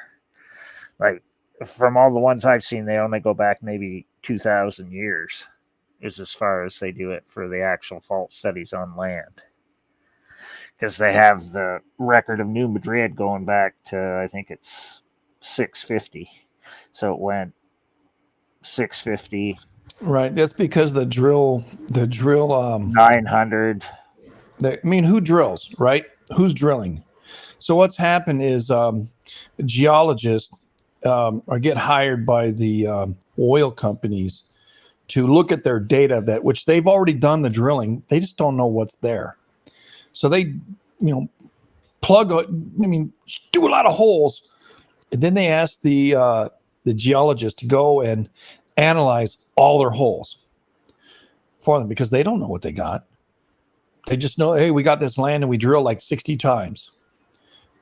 Like from all the ones I've seen, they only go back maybe 2,000 years is as far as they do it for the actual fault studies on land. Because they have the record of New Madrid going back to, I think it's 650. So it went 650. Right. That's because the drill 900. Who drills, right? Who's drilling? So what's happened is geologists are get hired by the oil companies to look at their data which they've already done the drilling. They just don't know what's there. So they, do a lot of holes. And then they ask the geologist to go and analyze all their holes for them because they don't know what they got. They just know, hey, we got this land and we drill like 60 times.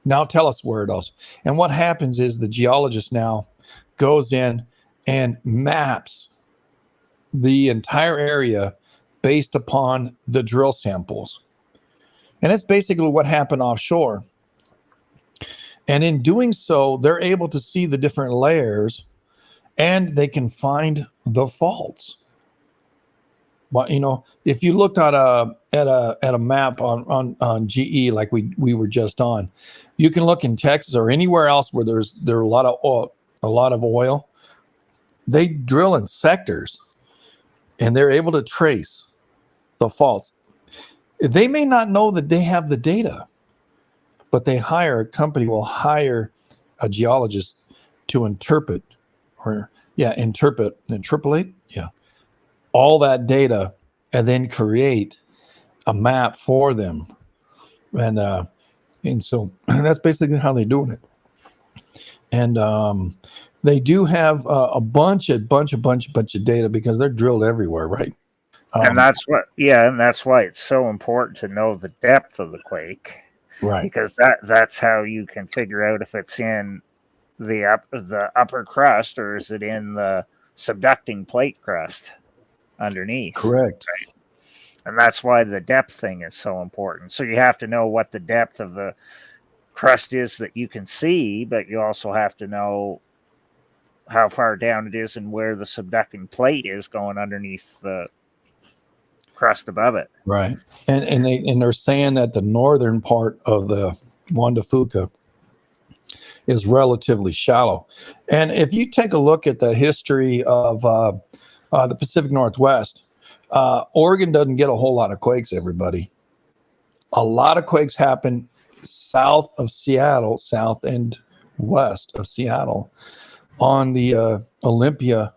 Now tell us where it is. And what happens is the geologist now goes in and maps the entire area based upon the drill samples. And that's basically what happened offshore. And in doing so, they're able to see the different layers and they can find the faults. But, if you looked at a map on GE, like we were just on, you can look in Texas or anywhere else where there are a lot of oil. They drill in sectors and they're able to trace the faults. They may not know that they have the data, but a company will hire a geologist to interpolate all that data and then create a map for them. And And so that's basically how they're doing it. And they do have a bunch of data because they're drilled everywhere, right? And that's why it's so important to know the depth of the quake, right. because that's how you can figure out if it's in the upper crust or is it in the subducting plate crust underneath. Correct. Right? And that's why the depth thing is so important. So you have to know what the depth of the crust is that you can see, but you also have to know how far down it is and where the subducting plate is going underneath the crust above it. Right. And they're saying that the northern part of the Juan de Fuca is relatively shallow. And if you take a look at the history of the Pacific Northwest, Oregon doesn't get a whole lot of quakes, everybody. A lot of quakes happen south of Seattle, south and west of Seattle, on the Olympia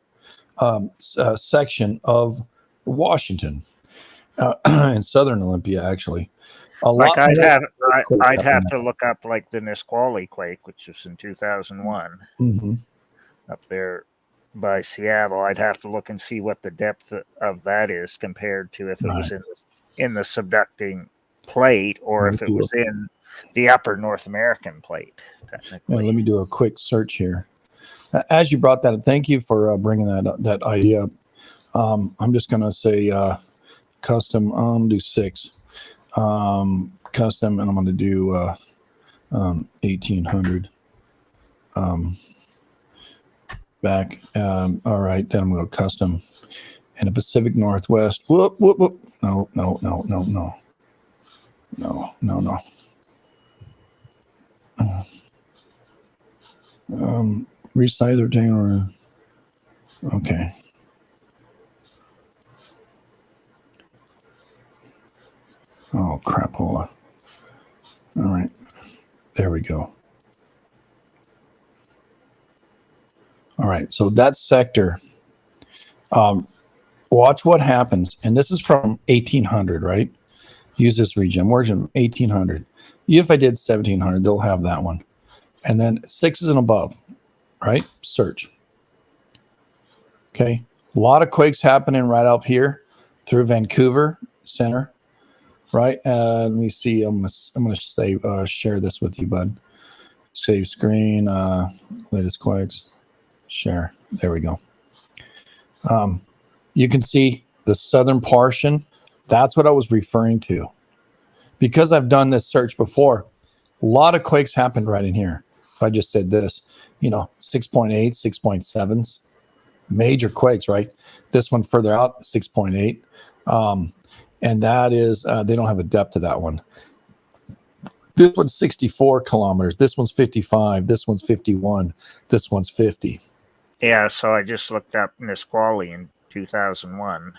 section of Washington, in southern Olympia, actually. Like I'd have to look up like the Nisqually quake, which was in 2001, up there by Seattle. I'd have to look and see what the depth of that is compared to if it was in the subducting plate or if it was in the upper North American plate. Technically, let me do a quick search here. As you brought that up, thank you for bringing that idea up. I'm just going to say custom. I'm do 6 custom, and I'm going to do 1800 back. All right, then I'm going to go custom and the Pacific Northwest. Whoop. No. Resize or tangle. Okay. Oh, crapola. All right. There we go. All right. So that sector, watch what happens. And this is from 1800, right? Use this region. We're in 1800. If I did 1700, they'll have that one. And then 6s and above, right? Search. Okay. A lot of quakes happening right up here through Vancouver Center. Right. Let me see. I'm gonna say share this with you, bud. Save screen. Latest quakes. Share. There we go. You can see the southern portion. That's what I was referring to. Because I've done this search before, a lot of quakes happened right in here. If I just said this, 6.8, 6.7s, major quakes, right? This one further out, 6.8. And that is, they don't have a depth to that one. This one's 64 kilometers. This one's 55. This one's 51. This one's 50. Yeah, so I just looked up Nisqually in 2001.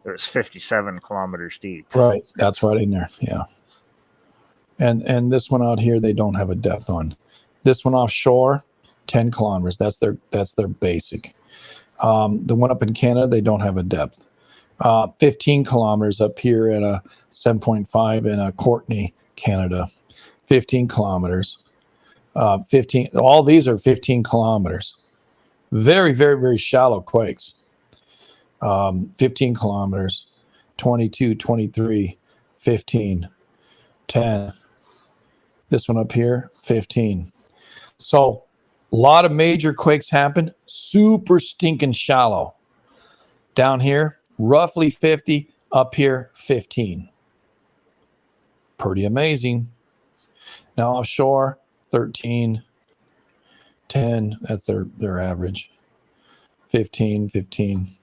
It was 57 kilometers deep. Right, that's right in there. Yeah. And this one out here, they don't have a depth on. This one offshore, 10 kilometers. That's their basic. The one up in Canada, they don't have a depth. 15 kilometers up here at a 7.5 in Courtney, Canada. 15 kilometers. 15. All these are 15 kilometers. Very, very, very shallow quakes. 15 kilometers. 22, 23, 15, 10. This one up here, 15. So a lot of major quakes happen. Super stinking shallow. Down here, roughly 50, up here 15. Pretty amazing. Now offshore, 13, 10, that's their average. 15, 15.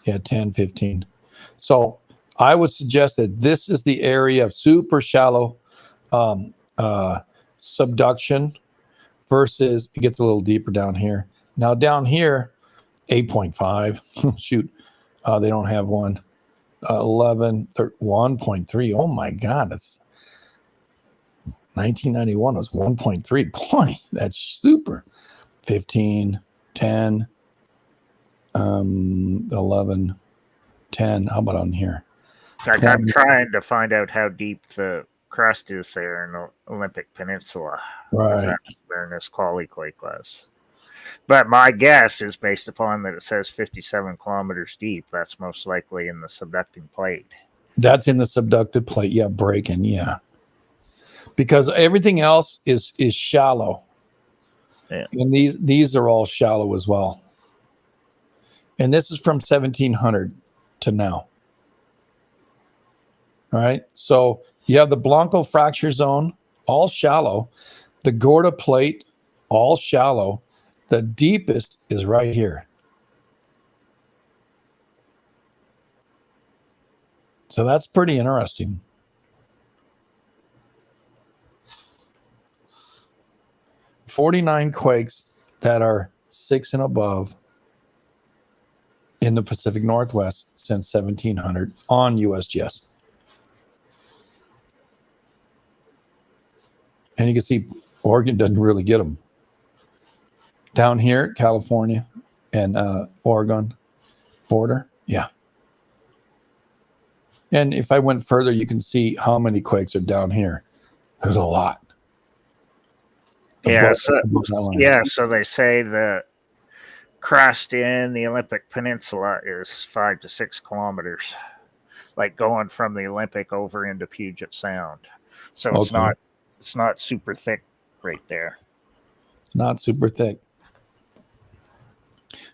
Yeah, 10, 15. So I would suggest that this is the area of super shallow subduction versus it gets a little deeper down here. Now down here, 8.5. Shoot. They don't have one. 11, 1.3. Oh my God, that's 1991 was 1.3 point. That's super. 15, 10, 11, 10. How about on here? Like I'm trying to find out how deep the crust is there in the Olympic Peninsula. Right. That's where Nisqually quake was. But my guess is based upon that it says 57 kilometers deep. That's most likely in the subducting plate. That's in the subducted plate. Yeah, breaking. Yeah, because everything else is shallow. Yeah. And these are all shallow as well. And this is from 1700 to now. All right. So you have the Blanco fracture zone, all shallow. The Gorda plate, all shallow. The deepest is right here. So that's pretty interesting. "49 quakes that are 6 and above in the Pacific Northwest since 1700 on USGS." And you can see Oregon doesn't really get them. Down here, California and Oregon border, yeah. And if I went further, you can see how many quakes are down here. There's a lot. Yeah, so they say the crust in the Olympic Peninsula is 5 to 6 kilometers, like going from the Olympic over into Puget Sound. So it's not super thick right there. Not super thick.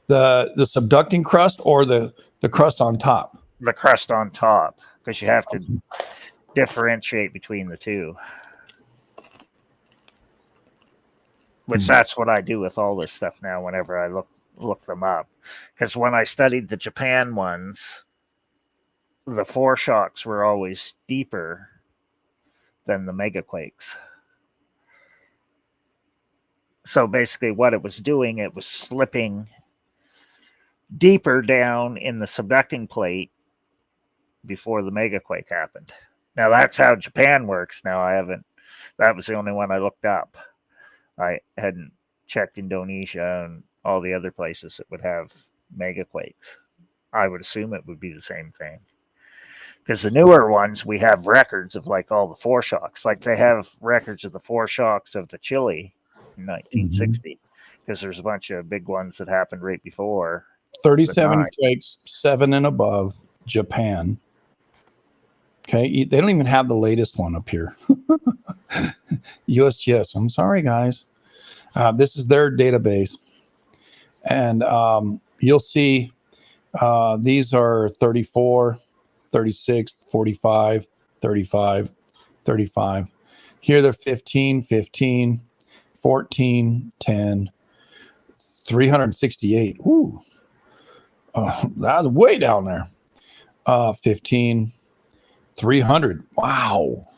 The subducting crust or the crust on top? The crust on top, because you have to differentiate between the two. Which that's what I do with all this stuff now whenever I look them up. Because when I studied the Japan ones, the foreshocks were always deeper than the megaquakes. So basically what it was doing, it was slipping deeper down in the subducting plate before the megaquake happened. Now that's how Japan works. Now that was the only one I looked up. I hadn't checked Indonesia and all the other places that would have megaquakes. I would assume it would be the same thing. Because the newer ones, we have records of like all the foreshocks. Like they have records of the foreshocks of the Chile in 1960. Because there's a bunch of big ones that happened right before. 37 quakes, 7 and above, Japan. Okay, they don't even have the latest one up here. USGS. I'm sorry, guys. This is their database. And you'll see these are 34, 36, 45, 35, 35. Here they're 15, 15, 14, 10, 368. Ooh. That's way down there. 15, 300. Wow.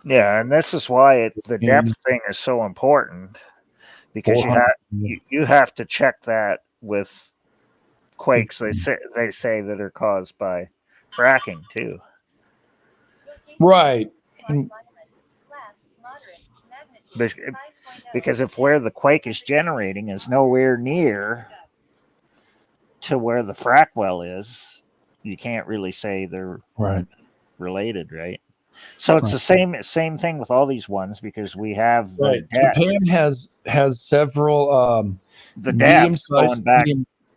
Yeah, and this is why the depth thing is so important, because you have to check that with quakes. They say that are caused by fracking too. Right. Because if where the quake is generating is nowhere near to where the frack well is, you can't really say they're related, right? So it's the same thing with all these ones, because we have the depth. Japan has several the depths going back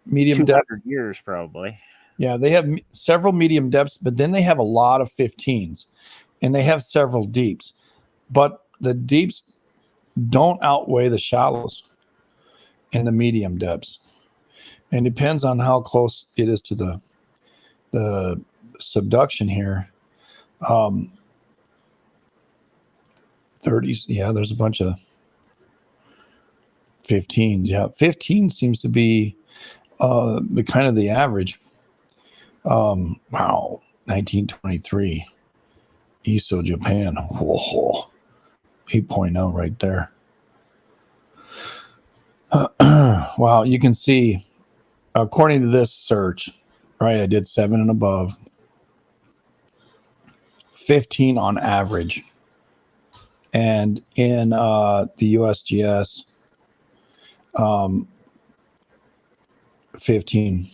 medium 200 depth years probably. Yeah, they have several medium depths, but then they have a lot of 15s, and they have several deeps, but the deeps don't outweigh the shallows and the medium depths. And it depends on how close it is to the subduction here. 30s, yeah, there's a bunch of 15s. Yeah, 15 seems to be the kind of the average. Wow, 1923, ISO Japan. Whoa, 8.0 right there. Wow, you can see, according to this search, right, I did 7 and above, 15 on average. And in the USGS, 15.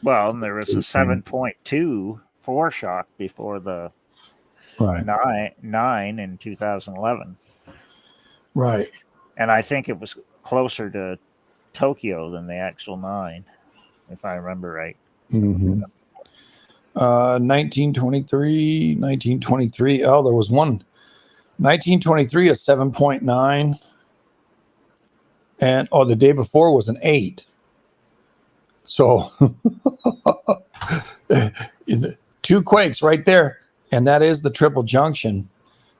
Well, and there was a 7.2 foreshock before the Right. nine in 2011. Right. And I think it was closer to Tokyo than the actual 9, if I remember right. Mm-hmm. 1923. Oh, there was one. 1923, a 7.9. And the day before was an 8. So 2 quakes right there. And that is the triple junction,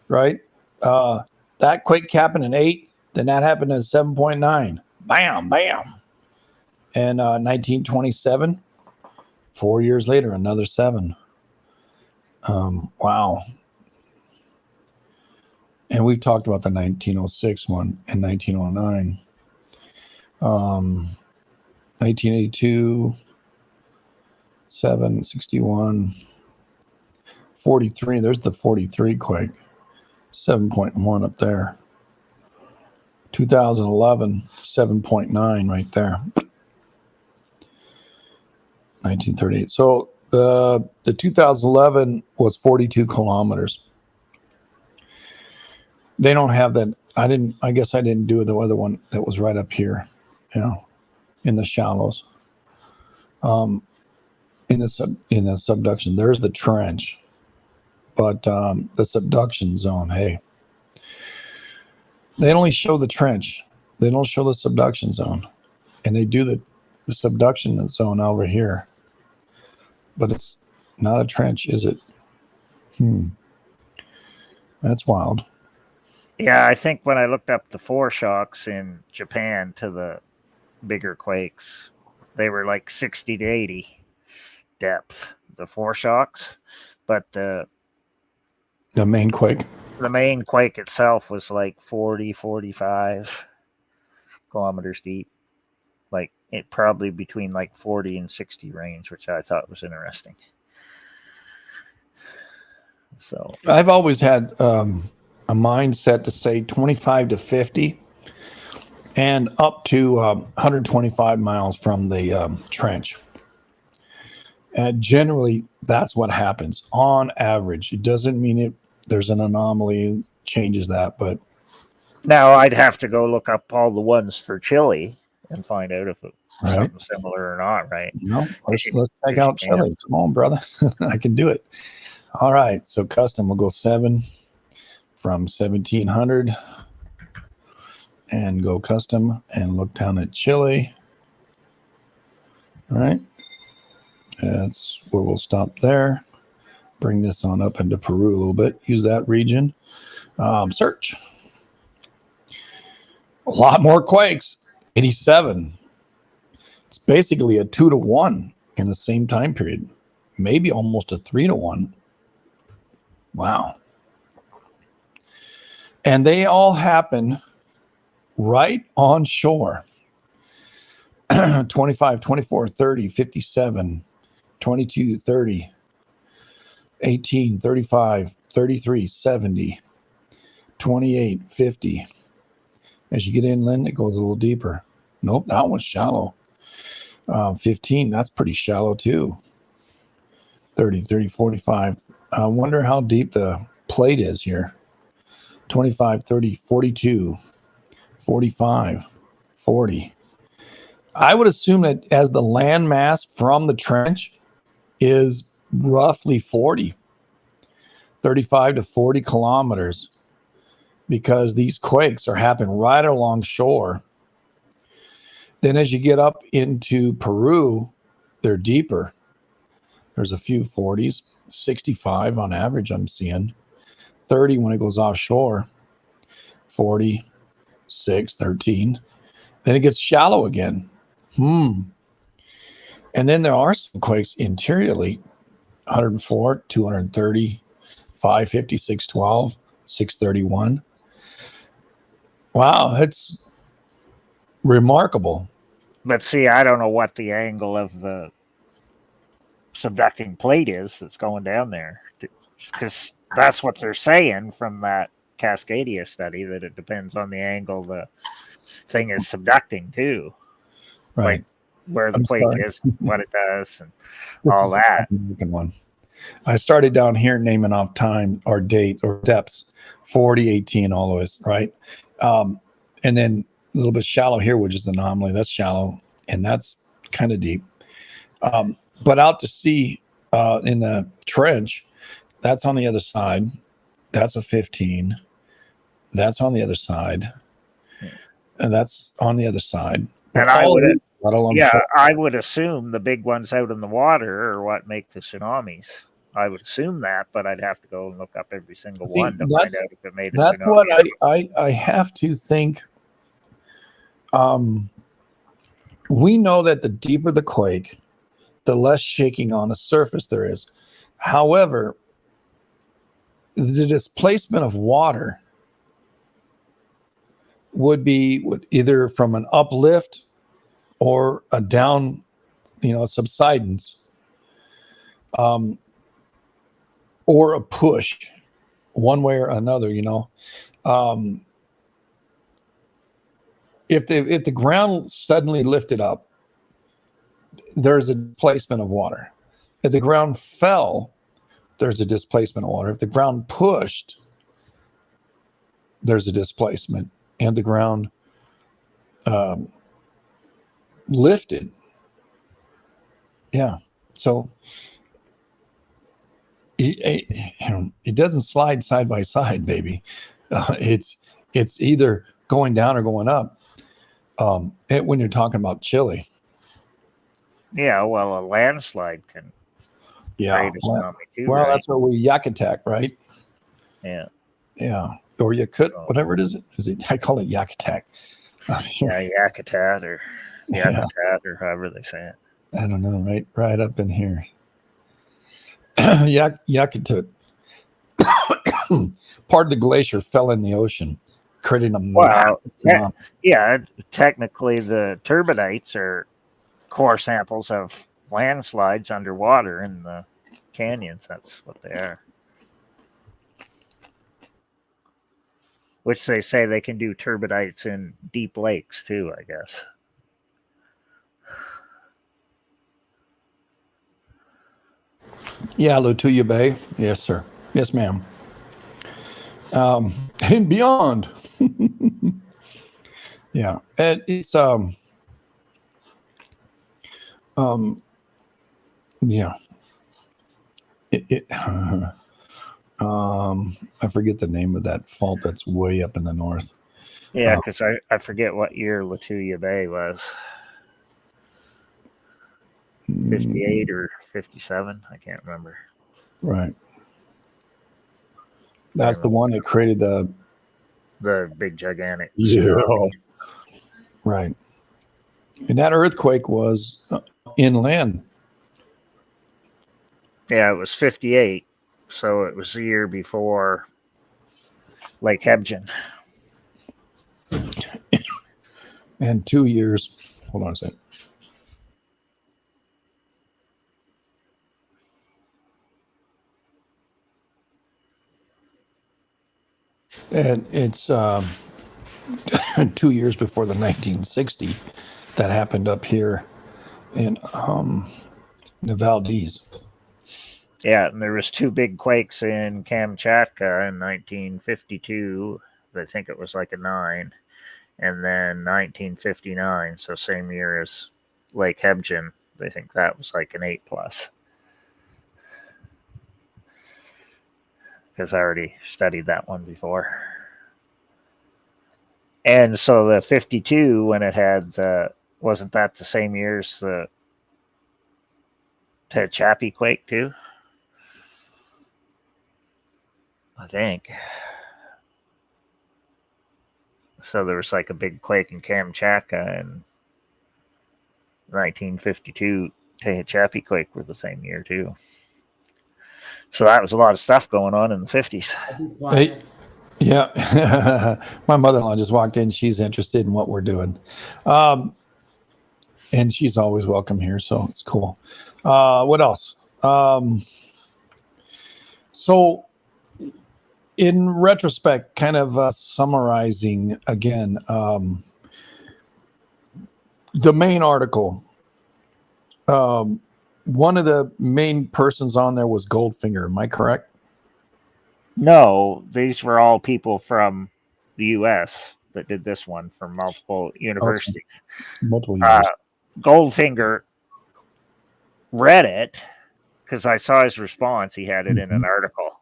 right? That quake happened in 8, then that happened in 7.9. Bam, bam. And 1927, 4 years later, another 7. Wow. And we've talked about the 1906 one and 1909. 1982, 7, 61, 43. There's the 43 quake, 7.1 up there. 2011, 7.9 right there. 1938. So the 2011 was 42 kilometers. They don't have that. I guess I didn't do the other one that was right up here, in the shallows. In the subduction, there's the trench, but the subduction zone, hey, they only show the trench. They don't show the subduction zone, and they do the subduction zone over here, but it's not a trench, is it? That's wild. Yeah, I think when I looked up the foreshocks in Japan to the bigger quakes, they were like 60 to 80 depth, the foreshocks, but the main quake itself was like 40, 45 kilometers deep. Like it probably between like 40 and 60 range, which I thought was interesting. So I've always had a mindset to say 25 to 50 and up to 125 miles from the trench. And generally, that's what happens on average. It doesn't mean there's an anomaly changes that, but now I'd have to go look up all the ones for Chile and find out if it's something similar or not, right? Let's check out Chile. Come on, brother. I can do it. All right. So custom, we'll go 7 from 1700 and go custom and look down at Chile. All right. That's where we'll stop there. Bring this on up into Peru a little bit. Use that region. Search. A lot more quakes. 87. It's basically a 2 to 1 in the same time period. Maybe almost a 3 to 1. Wow. And they all happen right on shore. 25, 24, 30, 57, 22, 30, 18, 35, 33, 70, 28, 50. As you get inland, it goes a little deeper. Nope, that one's shallow. 15, that's pretty shallow too. 30, 45. I wonder how deep the plate is here. 25, 30, 42, 45, 40. I would assume that as the land mass from the trench is roughly 40, 35 to 40 kilometers, because these quakes are happening right along shore. Then as you get up into Peru, they're deeper. There's a few 40s, 65 on average I'm seeing. 30 when it goes offshore. 40, 6, 13. Then it gets shallow again. And then there are some quakes interiorly. 104, 230, 550, 612, 631. Wow, that's remarkable. But see, I don't know what the angle of the subducting plate is that's going down there, because that's what they're saying from that Cascadia study, that it depends on the angle the thing is subducting too. Right. Like where the plate is, what it does, and all that. American one. I started down here naming off time or date or depths, 40, 18, all those, right? And then a little bit shallow here, which is anomaly. That's shallow, and that's kind of deep. But out to sea in the trench, that's on the other side. That's a 15. That's on the other side. And that's on the other side. And I would would assume the big ones out in the water are what make the tsunamis. I would assume that, but I'd have to go and look up every single one to find out if it made a tsunami. That's what I have to think. We know that the deeper the quake, the less shaking on the surface there is. However, the displacement of water would either from an uplift or a down, subsidence, or a push, one way or another. If the ground suddenly lifted up, there's a displacement of water. If the ground fell, there's a displacement of water. If the ground pushed, there's a displacement, and the ground lifted. Yeah. So it doesn't slide side by side, baby. It's either going down or going up. When you're talking about Chile. Yeah, well, a landslide can create a tsunami too. Well, right? that's what we yak attack, right? Yeah. Yeah. Or Yakut, whatever it is. I call it yak attack. Yeah, Yakutat or Yakutat or however they say it. I don't know, right up in here. Yakutut. Part of the glacier fell in the ocean, creating a massive tsunami. Yeah, technically the turbidites are core samples of landslides underwater in the canyons. That's what they are. Which they say they can do turbidites in deep lakes too, I guess. Yeah, Lituya Bay. Yes, sir. Yes, ma'am. And beyond. Yeah, and it's yeah. I forget the name of that fault that's way up in the north. Yeah, because I forget what year Lituya Bay was. 58 or 57, I can't remember. Right. That's the one that created the big gigantic. Yeah. Right. And that earthquake was inland. Yeah, it was 58. So it was the year before Lake Hebgen. And 2 years. Hold on a second. And it's 2 years before the 1960 that happened up here in the Valdez. Yeah, and there was 2 big quakes in Kamchatka in 1952. I think it was like a 9. And then 1959, so same year as Lake Hebgen. They think that was like an 8+. Because I already studied that one before. And so the 52, when it had wasn't that the same year as the Tehachapi quake too? I think. So there was like a big quake in Kamchatka in 1952. Tehachapi quake were the same year too. So that was a lot of stuff going on in the 50s. Hey, yeah. My mother-in-law just walked in. She's interested in what we're doing. And she's always welcome here, so it's cool. What else? So in retrospect, kind of summarizing again, the main article one of the main persons on there was Goldfinger. Am I correct? No, these were all people from the U.S. that did this one from multiple universities. Multiple years. Goldfinger read it because I saw his response. He had it in an article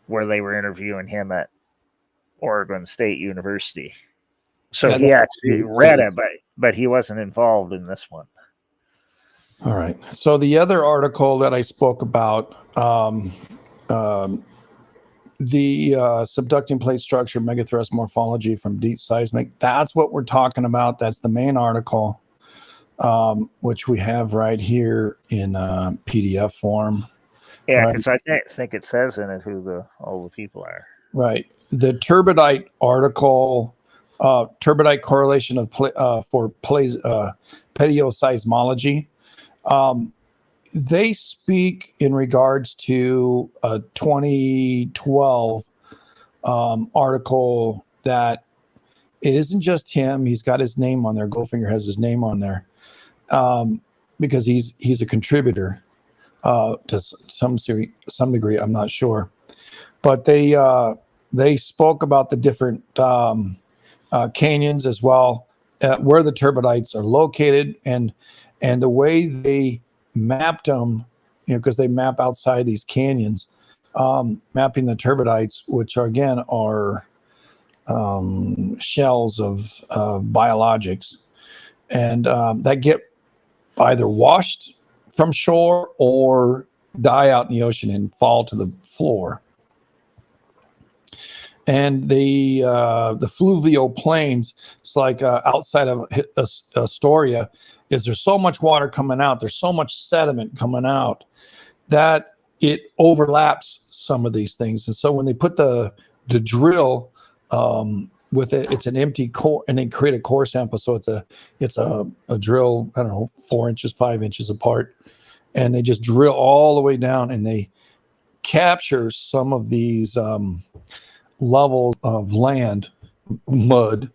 where they were interviewing him at Oregon State University. So Yeah, he actually read it, but he wasn't involved in this one. All right. So the other article that I spoke about, the subducting plate structure, megathrust morphology from deep seismic, that's what we're talking about. That's the main article, which we have right here in PDF form. Yeah, right? because I think it says in it who all the people are. Right. The turbidite article, turbidite correlation of pedioseismology. They speak in regards to a 2012 article that it isn't just him. He's got his name on there. Goldfinger has his name on there because he's a contributor to some degree. I'm not sure, but they spoke about the different canyons as well, where the turbidites are located, and the way they mapped them, because they map outside these canyons, mapping the turbidites, which are shells of biologics, and that get either washed from shore or die out in the ocean and fall to the floor. And the fluvial plains, it's like outside of Astoria, is there's so much water coming out, there's so much sediment coming out that it overlaps some of these things. And so when they put the drill with it, it's an empty core, and they create a core sample. So it's a drill, I don't know, 4 inches, 5 inches apart, and they just drill all the way down, and they capture some of these levels of land, mud,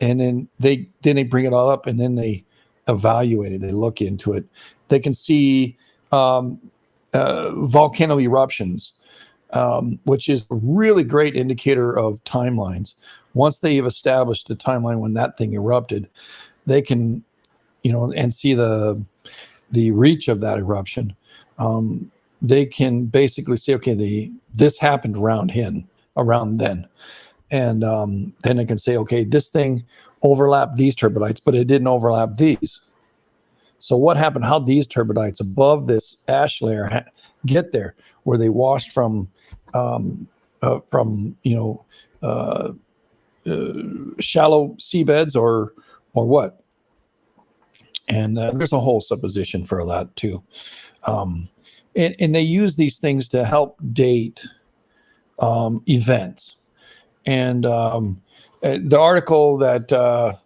and then they bring it all up, and then they evaluate it. They look into it. They can see volcano eruptions, which is a really great indicator of timelines. Once they have established a timeline when that thing erupted, they can, and see the reach of that eruption. They can basically say, okay, this happened around then, and then they can say, okay, this thing overlapped these turbidites, but it didn't overlap these. So what happened? How these turbidites above this ash layer get there? Were they washed from shallow seabeds or what? And there's a whole supposition for that too. And they use these things to help date events. And the article that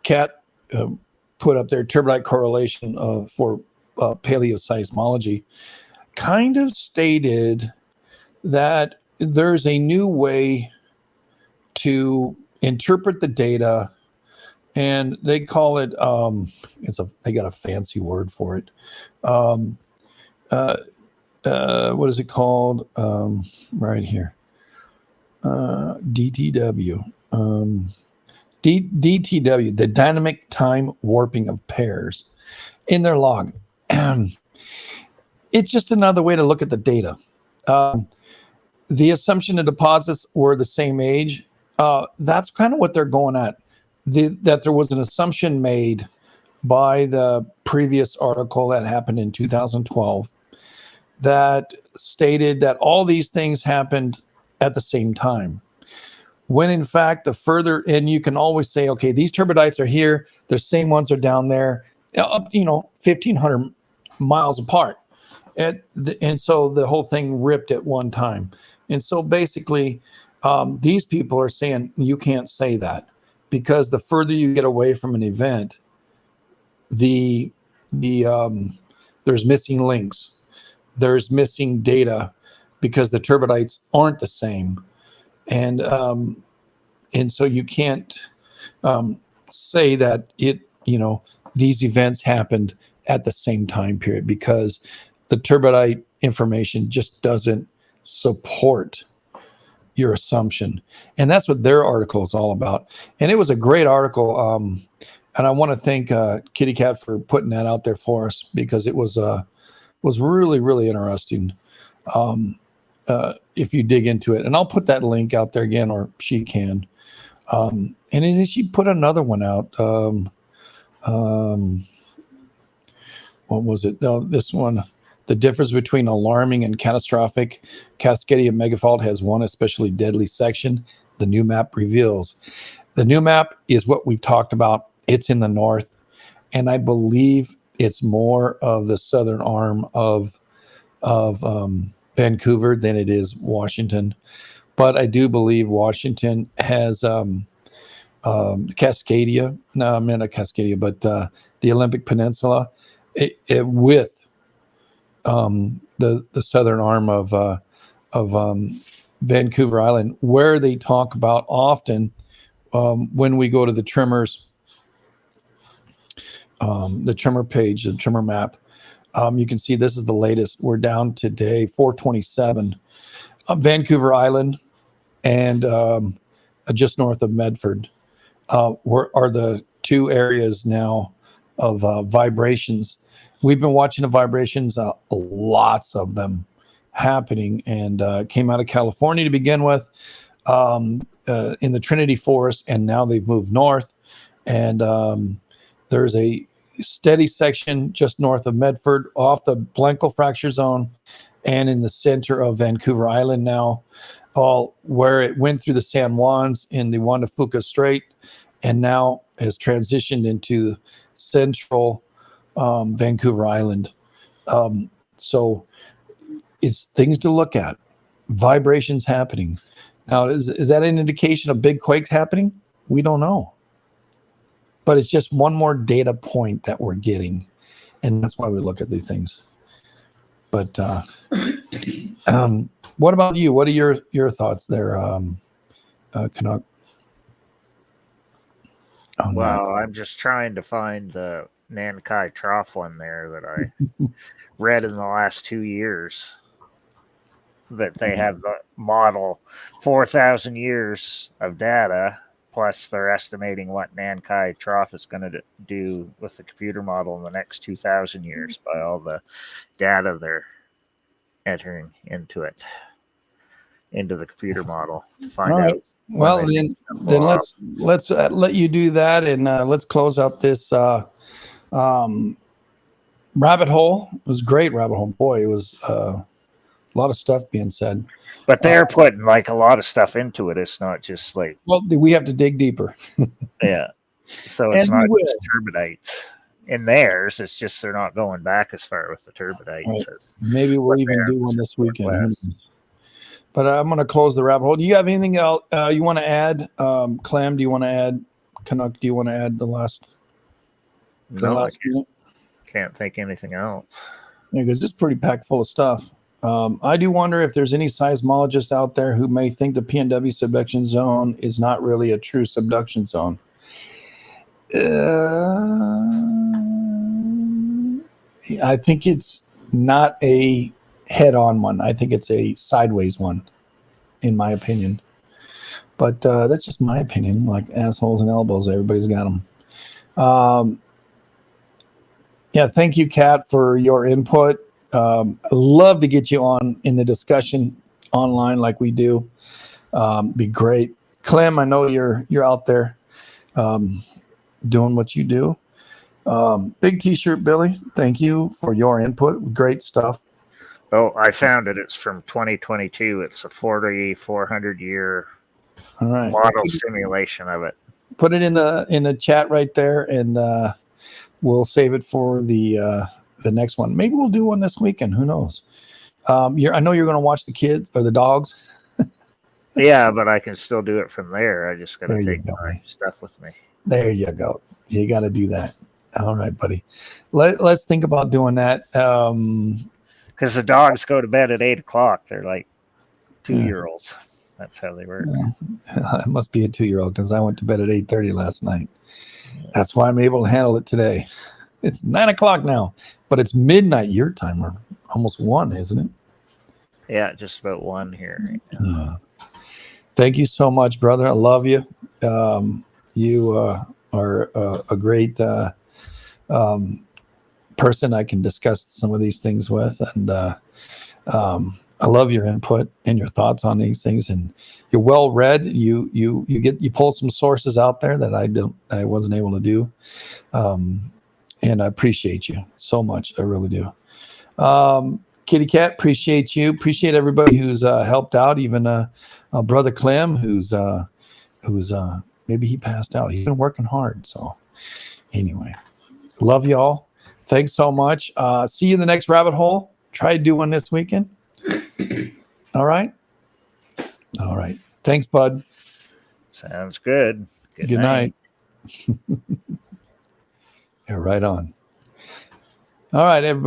Kat put up there, turbidite correlation for paleoseismology, kind of stated that there's a new way to interpret the data, and they call it they got a fancy word for it. What is it called? Right here. DTW. DTW, the dynamic time warping of pairs in their log. It's just another way to look at the data. The assumption the deposits were the same age, that's kind of what they're going at. That there was an assumption made by the previous article that happened in 2012 that stated that all these things happened at the same time. When in fact, and you can always say, okay, these turbidites are here, the same ones are down there, up, 1,500 miles apart. And so the whole thing ripped at one time. And so basically, these people are saying you can't say that, because the further you get away from an event, there's missing links, there's missing data, because the turbidites aren't the same. And so you can't say that these events happened at the same time period, because the turbidite information just doesn't support your assumption. And that's what their article is all about. And it was a great article. And I want to thank Kitty Cat for putting that out there for us, because it was really, really interesting. If you dig into it, and I'll put that link out there again, or she can. And then she put another one out. What was it? No, this one. The difference between alarming and catastrophic Cascadia megafault has one especially deadly section. The new map reveals. The new map is what we've talked about. It's in the north, and I believe it's more of the southern arm of Vancouver than it is Washington. But I do believe Washington has Cascadia. No, I mean not Cascadia, but the Olympic Peninsula, with the southern arm of Vancouver Island, where they talk about often when we go to the trimmers, the trimmer page, the trimmer map. You can see this is the latest. We're down today, 427. Vancouver Island and just north of Medford are the two areas now of vibrations. We've been watching the vibrations, lots of them happening, and came out of California to begin with, in the Trinity Forest, and now they've moved north. And there's a steady section just north of Medford, off the Blanco fracture zone, and in the center of Vancouver Island now, all where it went through the San Juans in the Juan de Fuca Strait, and now has transitioned into central Vancouver Island. So it's things to look at. Vibrations happening. Now, is that an indication of big quakes happening? We don't know. But it's just one more data point that we're getting. And that's why we look at these things. But what about you? What are your thoughts there, Canuck? Oh, Well, no. I'm just trying to find the Nankai Trough one there that I read in the last 2 years, that they have the model 4,000 years of data, plus they're estimating what Nankai Trough is going to do with the computer model in the next 2,000 years by all the data they're entering into the computer model to find out. Well, then let's let you do that, and let's close out this rabbit hole. It was great rabbit hole. Boy, it was a lot of stuff being said. But they're putting like a lot of stuff into it. It's not just like, well, we have to dig deeper. yeah. So it's And not we just turbidites in theirs. It's just they're not going back as far with the turbidites. Right. Maybe we'll even do one this weekend. Northwest. But I'm going to close the rabbit hole. Do you have anything else you want to add? Clam, do you want to add? Canuck, do you want to add the last? No, I minute? can't think anything else. Yeah, because it's pretty packed full of stuff. I do wonder if there's any seismologists out there who may think the PNW subduction zone is not really a true subduction zone. I think it's not a head-on one. I think it's a sideways one, in my opinion. But that's just my opinion. Like assholes and elbows, everybody's got them. Yeah, thank you, Kat, for your input. I'd love to get you on in the discussion online like we do. Be great. Clem, I know you're out there doing what you do. Big T-shirt, Billy. Thank you for your input. Great stuff. Oh, I found it. It's from 2022. It's a 400 year All right. model simulation of it. Put it in the chat right there, and we'll save it for the next one. Maybe we'll do one this weekend. Who knows? I know you're going to watch the kids or the dogs. Yeah, but I can still do it from there. I just got to take my stuff with me. There you go. You got to do that. All right, buddy. Let's think about doing that. Because the dogs go to bed at 8 o'clock. They're like 2-year-olds. That's how they work. It must be a 2-year-old, because I went to bed at 8:30 last night. That's why I'm able to handle it today. It's 9 o'clock now, but it's midnight your time, or almost 1, isn't it? Yeah, just about 1 here. Yeah. Thank you so much, brother. I love you. You are a great person I can discuss some of these things with, and I love your input and your thoughts on these things. And you're well read. You pull some sources out there that I wasn't able to do, and I appreciate you so much. I really do. Kitty Cat, appreciate you. Appreciate everybody who's helped out. Even Brother Clem, who's maybe he passed out. He's been working hard. So anyway, love y'all. Thanks so much. See you in the next rabbit hole. Try to do one this weekend. All right. All right. Thanks, bud. Sounds good. Good night. Yeah, right on. All right, everybody.